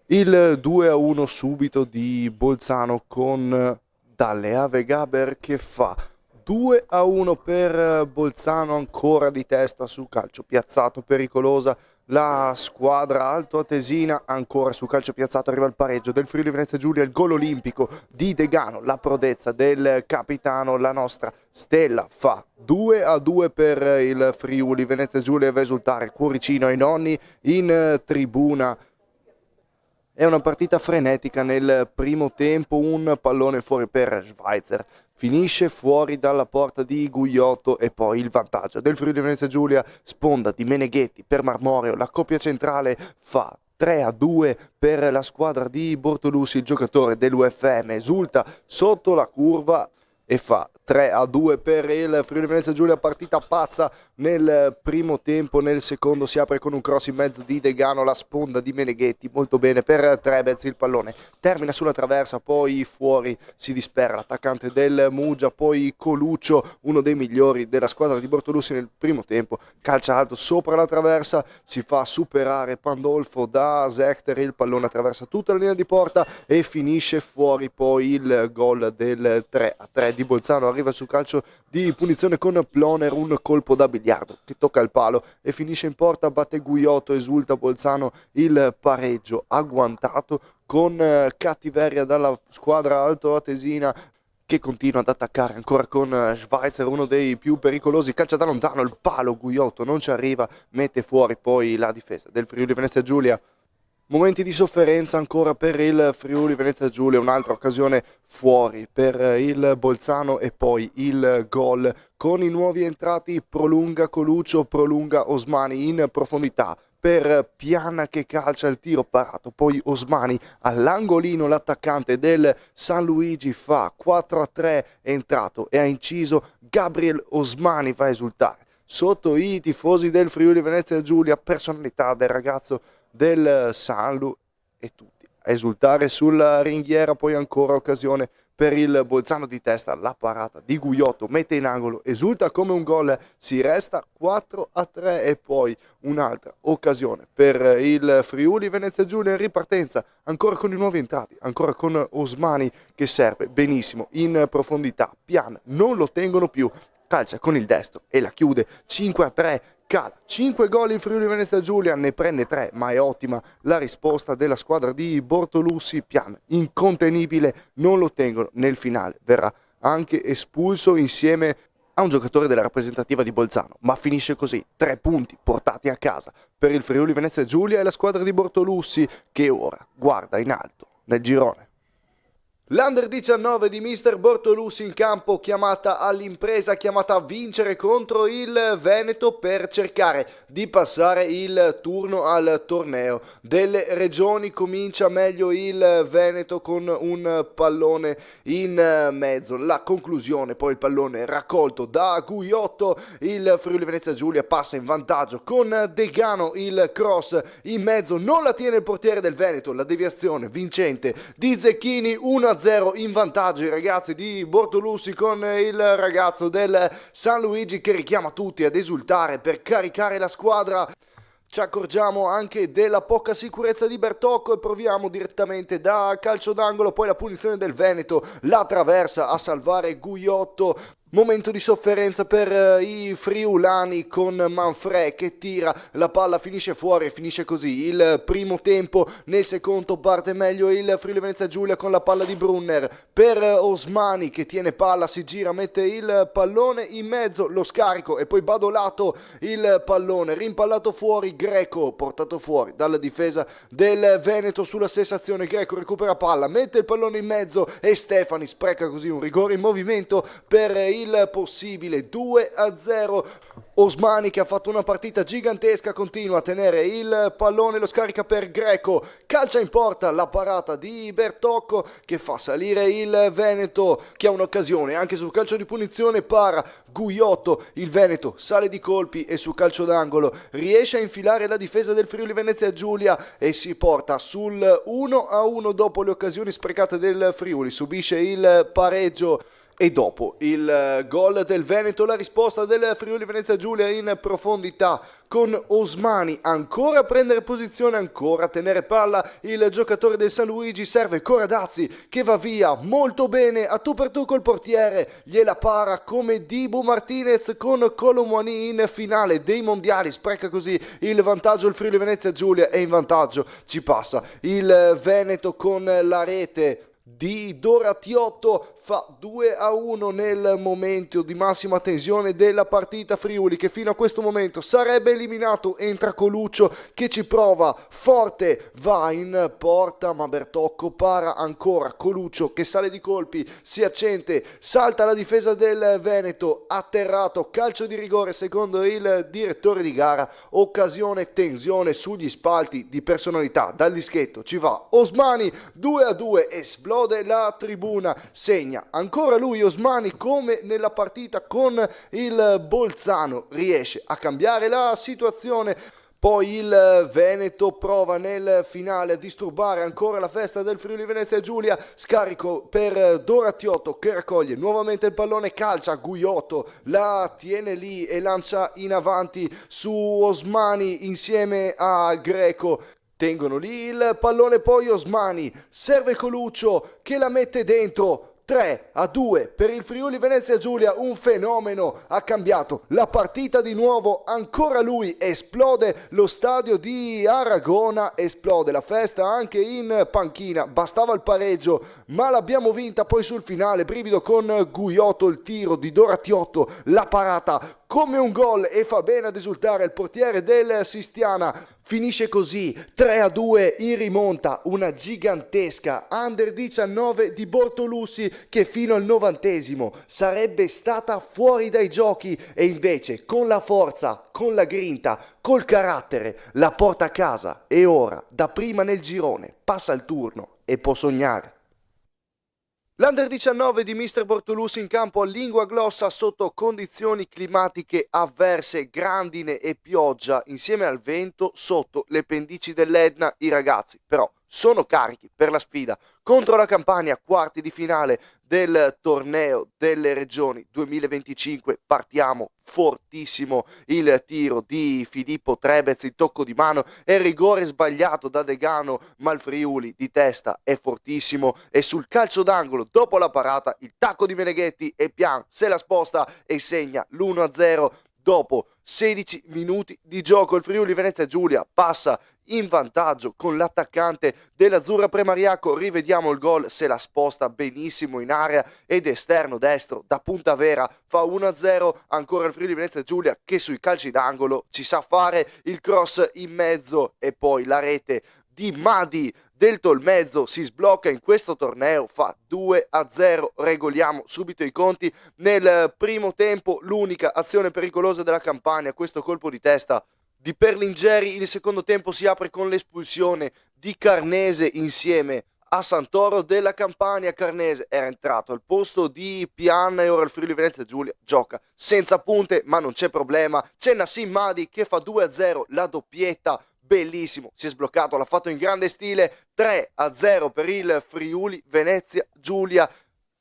Il 2-1 subito di Bolzano con Dalle Gaber che fa 2-1 per Bolzano, ancora di testa su calcio piazzato, pericolosa la squadra altoatesina, ancora su calcio piazzato arriva il pareggio del Friuli Venezia Giulia, il gol olimpico di Degano, la prodezza del capitano, la nostra stella, fa 2-2 per il Friuli Venezia Giulia, va a esultare cuoricino ai nonni in tribuna. È una partita frenetica nel primo tempo, un pallone fuori per Schweitzer, finisce fuori dalla porta di Guiotto e poi il vantaggio del Friuli Venezia Giulia, sponda di Meneghetti per Marmoreo, la coppia centrale fa 3-2 per la squadra di Bortolussi, il giocatore dell'UFM esulta sotto la curva e fa 3-2 per il Friuli Venezia Giulia, partita pazza nel primo tempo. Nel secondo si apre con un cross in mezzo di Degano, la sponda di Meneghetti, molto bene per Trebez, il pallone termina sulla traversa, poi fuori si dispera l'attaccante del Muggia, poi Coluccio, uno dei migliori della squadra di Bortolussi nel primo tempo, calcia alto sopra la traversa, si fa superare Pandolfo da Zechter, il pallone attraversa tutta la linea di porta e finisce fuori poi il gol del 3-3 di Bolzano. Arriva sul calcio di punizione con Ploner, un colpo da biliardo che tocca il palo e finisce in porta, batte Guiotto, esulta Bolzano, il pareggio agguantato con cattiveria dalla squadra altoatesina che continua ad attaccare ancora con Schweitzer, uno dei più pericolosi, calcia da lontano il palo, Guiotto non ci arriva, mette fuori poi la difesa del Friuli Venezia Giulia. Momenti di sofferenza ancora per il Friuli Venezia Giulia, un'altra occasione fuori per il Bolzano e poi il gol con i nuovi entrati, prolunga Coluccio, prolunga Osmani in profondità per Piana che calcia il tiro parato, poi Osmani all'angolino, l'attaccante del San Luigi fa 4-3, è entrato e ha inciso Gabriel Osmani, va a esultare sotto i tifosi del Friuli Venezia Giulia, personalità del ragazzo del Sanlu e tutti a esultare sulla ringhiera, poi ancora occasione per il Bolzano di testa, la parata di Guiotto, mette in angolo, esulta come un gol, si resta 4-3 e poi un'altra occasione per il Friuli Venezia Giulia in ripartenza, ancora con i nuovi entrati, ancora con Osmani che serve benissimo in profondità, Pian non lo tengono più, calcia con il destro e la chiude 5-3. Cala 5 gol il Friuli Venezia Giulia, ne prende 3, ma è ottima la risposta della squadra di Bortolussi. Pian incontenibile, non lo tengono nel finale, verrà anche espulso insieme a un giocatore della rappresentativa di Bolzano, ma finisce così, 3 punti portati a casa per il Friuli Venezia Giulia e la squadra di Bortolussi che ora guarda in alto nel girone. L'Under 19 di mister Bortolussi in campo, chiamata all'impresa, chiamata a vincere contro il Veneto per cercare di passare il turno al torneo delle regioni. Comincia meglio il Veneto con un pallone in mezzo, la conclusione, poi il pallone raccolto da Guiotto, il Friuli Venezia Giulia passa in vantaggio con Degano, il cross in mezzo, non la tiene il portiere del Veneto, la deviazione vincente di Zecchini, 1-0 in vantaggio i ragazzi di Bortolussi con il ragazzo del San Luigi che richiama tutti ad esultare per caricare la squadra. Ci accorgiamo anche della poca sicurezza di Bertocco e proviamo direttamente da calcio d'angolo, poi la punizione del Veneto, la traversa a salvare Guiotto. Momento di sofferenza per i friulani con Manfred che tira, la palla finisce fuori e finisce così il primo tempo. Nel secondo parte meglio il Friuli Venezia Giulia con la palla di Brunner per Osmani che tiene palla, si gira, mette il pallone in mezzo, lo scarico e poi Badolato il pallone, rimpallato fuori, Greco portato fuori dalla difesa del Veneto sulla stessa azione. Greco recupera palla, mette il pallone in mezzo e Stefani spreca così un rigore in movimento per il possibile 2-0. Osmani che ha fatto una partita gigantesca continua a tenere il pallone, lo scarica per Greco, calcia in porta, la parata di Bertocco che fa salire il Veneto che ha un'occasione anche sul calcio di punizione, para Guiotto, il Veneto sale di colpi e sul calcio d'angolo riesce a infilare la difesa del Friuli Venezia Giulia e si porta sul 1-1 dopo le occasioni sprecate del Friuli, subisce il pareggio. E dopo il gol del Veneto, la risposta del Friuli Venezia Giulia in profondità con Osmani ancora a prendere posizione, ancora a tenere palla il giocatore del San Luigi, serve Coradazzi che va via molto bene a tu per tu col portiere, gliela para come Dibu Martinez con Colomwani in finale dei mondiali, spreca così il vantaggio il Friuli Venezia Giulia e in vantaggio ci passa il Veneto con la rete di Doratiotto, fa 2-1 nel momento di massima tensione della partita. Friuli che fino a questo momento sarebbe eliminato, entra Coluccio che ci prova forte, va in porta ma Bertocco para ancora, Coluccio che sale di colpi, si accende, salta la difesa del Veneto, atterrato, calcio di rigore secondo il direttore di gara, occasione, tensione sugli spalti di personalità, dal dischetto ci va Osmani, 2-2, esplode la tribuna, segna ancora lui Osmani come nella partita con il Bolzano, riesce a cambiare la situazione. Poi il Veneto prova nel finale a disturbare ancora la festa del Friuli Venezia Giulia, scarico per Doratiotto che raccoglie nuovamente il pallone, calcia Guiotto, la tiene lì e lancia in avanti su Osmani insieme a Greco. Tengono lì il pallone, poi Osmani, serve Coluccio che la mette dentro, 3-2 per il Friuli Venezia Giulia, un fenomeno, ha cambiato la partita di nuovo, ancora lui, esplode lo stadio di Aragona, esplode la festa anche in panchina, bastava il pareggio ma l'abbiamo vinta poi sul finale, brivido con Guiotto, il tiro di Doratiotto, la parata come un gol e fa bene ad esultare il portiere del Sistiana. Finisce così 3-2 in rimonta, una gigantesca Under 19 di Bortolussi che fino al 90° sarebbe stata fuori dai giochi e invece con la forza, con la grinta, col carattere la porta a casa e ora da prima nel girone passa il turno e può sognare. L'Under 19 di mister Bortolussi in campo a lingua glossa sotto condizioni climatiche avverse, grandine e pioggia insieme al vento sotto le pendici dell'Etna. I ragazzi però sono carichi per la sfida contro la Campania, quarti di finale del torneo delle regioni 2025. Partiamo fortissimo, il tiro di Filippo Trebez, il tocco di mano e il rigore sbagliato da Degano, ma il Friuli di testa è fortissimo e sul calcio d'angolo dopo la parata il tacco di Meneghetti e Pian se la sposta e segna l'1-0 dopo 16 minuti di gioco. Il Friuli Venezia Giulia passa in vantaggio con l'attaccante dell'Azzurra Premariaco. Rivediamo il gol, se la sposta benissimo in area ed esterno destro da punta vera fa 1-0. Ancora il Friuli Venezia Giulia che sui calci d'angolo ci sa fare, il cross in mezzo e poi la rete di Madi del Tolmezzo si sblocca in questo torneo, fa 2-0. Regoliamo subito i conti. Nel primo tempo l'unica azione pericolosa della Campania, questo colpo di testa di Perlingeri. Il secondo tempo si apre con l'espulsione di Carnese insieme a Santoro della Campania. Carnese era entrato al posto di Pian e ora il Friuli Venezia Giulia gioca senza punte, ma non c'è problema, c'è Nassim Madi che fa 2-0, la doppietta. Bellissimo, si è sbloccato, l'ha fatto in grande stile, 3-0 per il Friuli Venezia Giulia.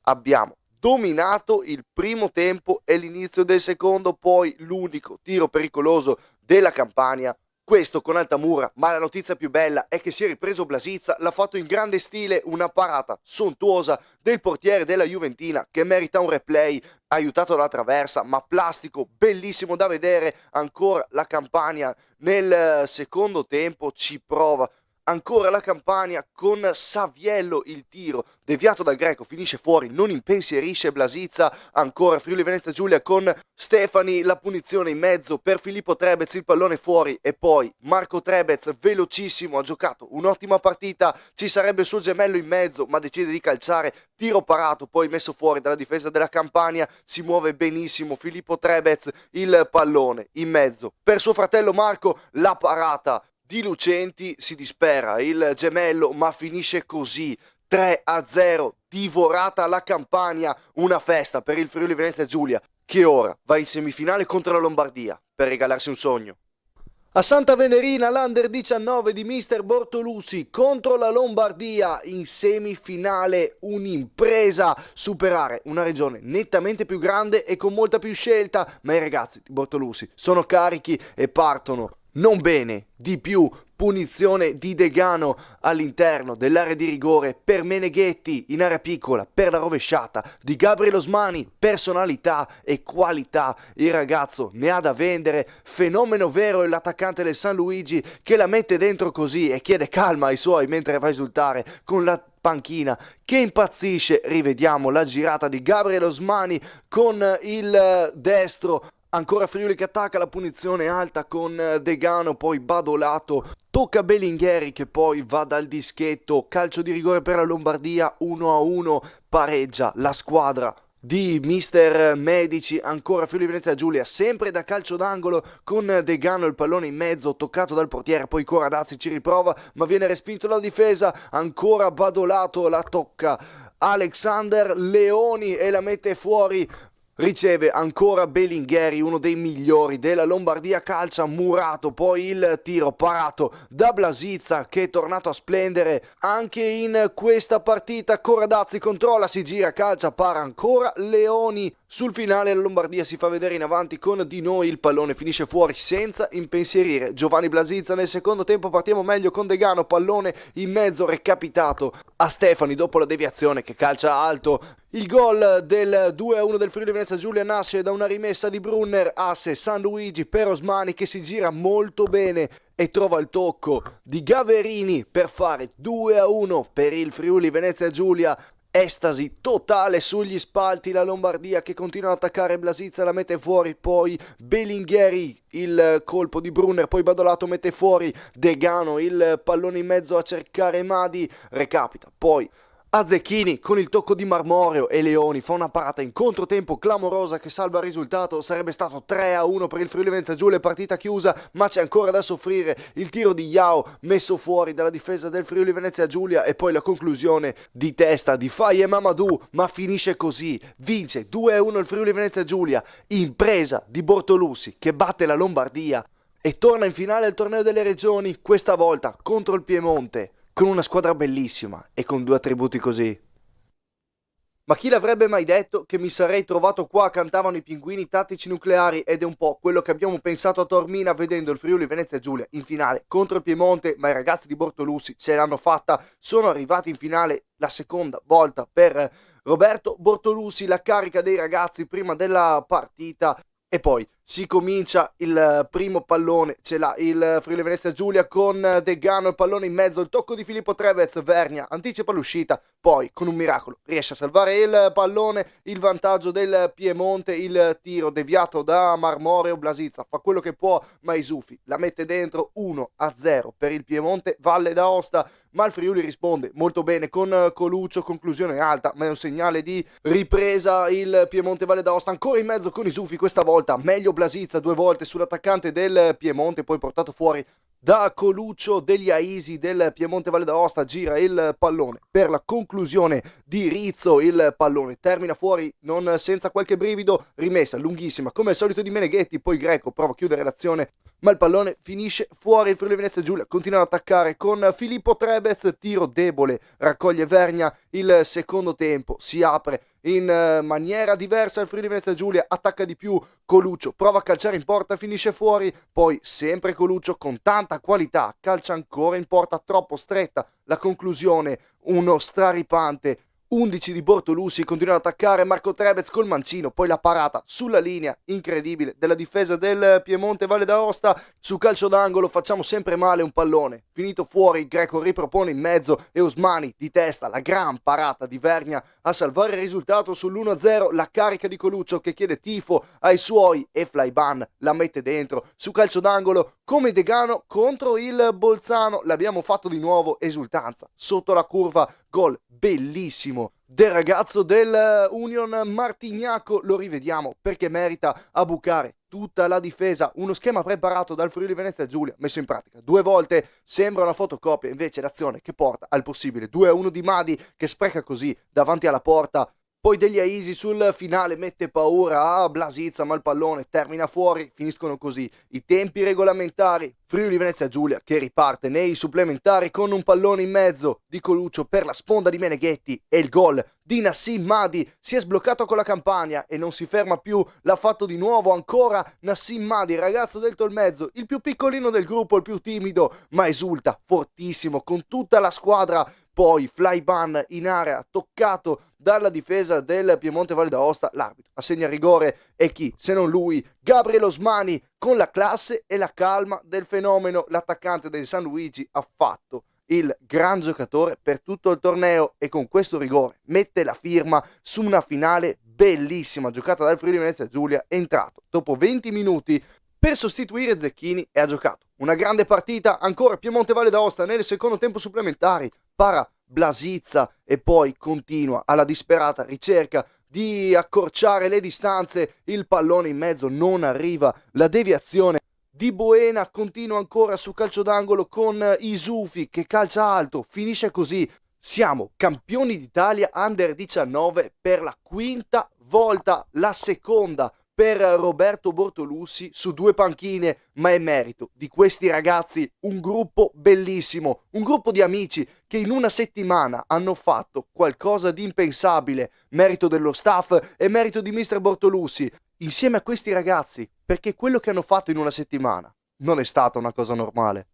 Abbiamo dominato il primo tempo e l'inizio del secondo, poi l'unico tiro pericoloso della Campania, questo con Altamura, ma la notizia più bella è che si è ripreso Blasizza, l'ha fatto in grande stile, una parata sontuosa del portiere della Juventina che merita un replay, aiutato dalla traversa, ma plastico, bellissimo da vedere. Ancora la Campania nel secondo tempo ci prova. Ancora la Campania con Saviello, il tiro deviato dal Greco finisce fuori, non impensierisce Blasizza. Ancora Friuli Venezia Giulia con Stefani, la punizione in mezzo per Filippo Trebez, il pallone fuori e poi Marco Trebez velocissimo, ha giocato un'ottima partita, ci sarebbe il suo gemello in mezzo ma decide di calciare, tiro parato poi messo fuori dalla difesa della Campania, si muove benissimo Filippo Trebez, il pallone in mezzo per suo fratello Marco, la parata di Lucenti, si dispera il gemello ma finisce così, 3-0, divorata la Campania, una festa per il Friuli Venezia Giulia che ora va in semifinale contro la Lombardia per regalarsi un sogno. A Santa Venerina l'Under 19 di mister Bortolussi contro la Lombardia in semifinale, un'impresa, superare una regione nettamente più grande e con molta più scelta, ma i ragazzi di Bortolussi sono carichi e partono non bene, di più, punizione di Degano all'interno dell'area di rigore per Meneghetti in area piccola, per la rovesciata di Gabriel Osmani, personalità e qualità, il ragazzo ne ha da vendere, fenomeno vero è l'attaccante del San Luigi che la mette dentro così e chiede calma ai suoi mentre va a esultare con la panchina che impazzisce. Rivediamo la girata di Gabriel Osmani con il destro. Ancora Friuli che attacca, la punizione alta con Degano, poi Badolato, tocca Bellingheri che poi va dal dischetto, calcio di rigore per la Lombardia, 1-1, pareggia la squadra di mister Medici. Ancora Friuli Venezia Giulia, sempre da calcio d'angolo con Degano, il pallone in mezzo, toccato dal portiere, poi Coradazzi ci riprova ma viene respinto dalla difesa, ancora Badolato, la tocca Alexander Leoni e la mette fuori. Riceve ancora Bellingheri, uno dei migliori della Lombardia, calcia Murato, poi il tiro parato da Blasizza che è tornato a splendere anche in questa partita. Coradazzi controlla, si gira, calcia, para ancora Leoni. Sul finale la Lombardia si fa vedere in avanti con Di Noi, il pallone finisce fuori senza impensierire Giovanni Blasizza. Nel secondo tempo partiamo meglio con Degano, pallone in mezzo recapitato a Stefani dopo la deviazione che calcia alto. Il gol del 2-1 del Friuli Venezia Giulia nasce da una rimessa di Brunner, asse San Luigi per Osmani che si gira molto bene e trova il tocco di Gaverini per fare 2-1 per il Friuli Venezia Giulia. Estasi totale sugli spalti, la Lombardia che continua ad attaccare Blasizza, la mette fuori, poi Bellingheri, il colpo di Brunner, poi Badolato mette fuori Degano, il pallone in mezzo a cercare Madi, recapita, poi Azzecchini con il tocco di Marmoreo e Leoni fa una parata in controtempo clamorosa che salva il risultato. Sarebbe stato 3-1 per il Friuli Venezia Giulia, partita chiusa ma c'è ancora da soffrire. Il tiro di Yao messo fuori dalla difesa del Friuli Venezia Giulia e poi la conclusione di testa di Faye Mamadou, ma finisce così, vince 2-1 il Friuli Venezia Giulia, impresa di Bortolussi che batte la Lombardia e torna in finale al torneo delle regioni, questa volta contro il Piemonte. con una squadra bellissima e con 2 attributi così. Ma chi l'avrebbe mai detto che mi sarei trovato qua? Cantavano i Pinguini Tattici Nucleari ed è un po' quello che abbiamo pensato a Taormina vedendo il Friuli Venezia Giulia in finale contro il Piemonte, ma i ragazzi di Bortolussi ce l'hanno fatta, sono arrivati in finale la seconda volta per Roberto Bortolussi, la carica dei ragazzi prima della partita. E poi si comincia il primo pallone, ce l'ha il Friuli Venezia Giulia con Degano, il pallone in mezzo, il tocco di Filippo Trevez, Vergna anticipa l'uscita, poi con un miracolo riesce a salvare il pallone, il vantaggio del Piemonte, il tiro deviato da Marmoreo, Blasizza fa quello che può, ma Isufi la mette dentro, 1-0 per il Piemonte Valle d'Aosta, ma il Friuli risponde molto bene con Coluccio, conclusione alta, ma è un segnale di ripresa il Piemonte Valle d'Aosta, ancora in mezzo con Isufi, questa volta meglio Blasizza 2 volte sull'attaccante del Piemonte, poi portato fuori da Coluccio degli Aisi del Piemonte Valle d'Aosta, gira il pallone per la conclusione di Rizzo, il pallone termina fuori non senza qualche brivido, rimessa lunghissima come al solito di Meneghetti, poi Greco prova a chiudere l'azione ma il pallone finisce fuori, il Friuli Venezia Giulia continua ad attaccare con Filippo Trebez, tiro debole, raccoglie Vergna, il secondo tempo si apre in maniera diversa, il Friuli Venezia Giulia attacca di più, Coluccio prova a calciare in porta, finisce fuori, poi sempre Coluccio con tanta qualità, calcia ancora in porta, troppo stretta, la conclusione, uno straripante 11 di Bortolussi, continua ad attaccare Marco Trebez col mancino, poi la parata sulla linea incredibile della difesa del Piemonte Valle d'Aosta, su calcio d'angolo facciamo sempre male un pallone, finito fuori, Greco ripropone in mezzo e Osmani di testa, la gran parata di Vergna a salvare il risultato sull'1-0, la carica di Coluccio che chiede tifo ai suoi e Flyban la mette dentro, su calcio d'angolo come Degano contro il Bolzano, l'abbiamo fatto di nuovo, esultanza sotto la curva, gol bellissimo del ragazzo del Union Martignaco, lo rivediamo perché merita a bucare tutta la difesa, uno schema preparato dal Friuli Venezia Giulia, messo in pratica 2 volte, sembra una fotocopia, invece l'azione che porta al possibile 2-1 di Madi che spreca così davanti alla porta. Poi degli Aisi sul finale mette paura a Blasizza, ma il pallone termina fuori, finiscono così i tempi regolamentari. Friuli Venezia Giulia che riparte nei supplementari con un pallone in mezzo di Coluccio per la sponda di Meneghetti e il gol di Nassim Madi. Si è sbloccato con la Campania e non si ferma più, l'ha fatto di nuovo ancora Nassim Madi, ragazzo del Tolmezzo, il più piccolino del gruppo, il più timido, ma esulta fortissimo con tutta la squadra. Poi Flyban in area, toccato dalla difesa del Piemonte Valle d'Aosta, l'arbitro assegna rigore e chi se non lui, Gabriel Osmani, con la classe e la calma del fenomeno, l'attaccante del San Luigi ha fatto il gran giocatore per tutto il torneo e con questo rigore mette la firma su una finale bellissima giocata dal Friuli Venezia Giulia, è entrato dopo 20 minuti per sostituire Zecchini e ha giocato una grande partita, ancora Piemonte Valle d'Aosta nel secondo tempo supplementari, para Blasizza e poi continua alla disperata ricerca di accorciare le distanze, il pallone in mezzo non arriva, la deviazione di Boena continua ancora su calcio d'angolo con Isufi che calcia alto, finisce così, siamo campioni d'Italia Under 19 per la quinta volta, la seconda per Roberto Bortolussi su 2 panchine, ma è merito di questi ragazzi, un gruppo bellissimo, un gruppo di amici che in una settimana hanno fatto qualcosa di impensabile, merito dello staff e merito di mister Bortolussi, insieme a questi ragazzi, perché quello che hanno fatto in una settimana non è stata una cosa normale.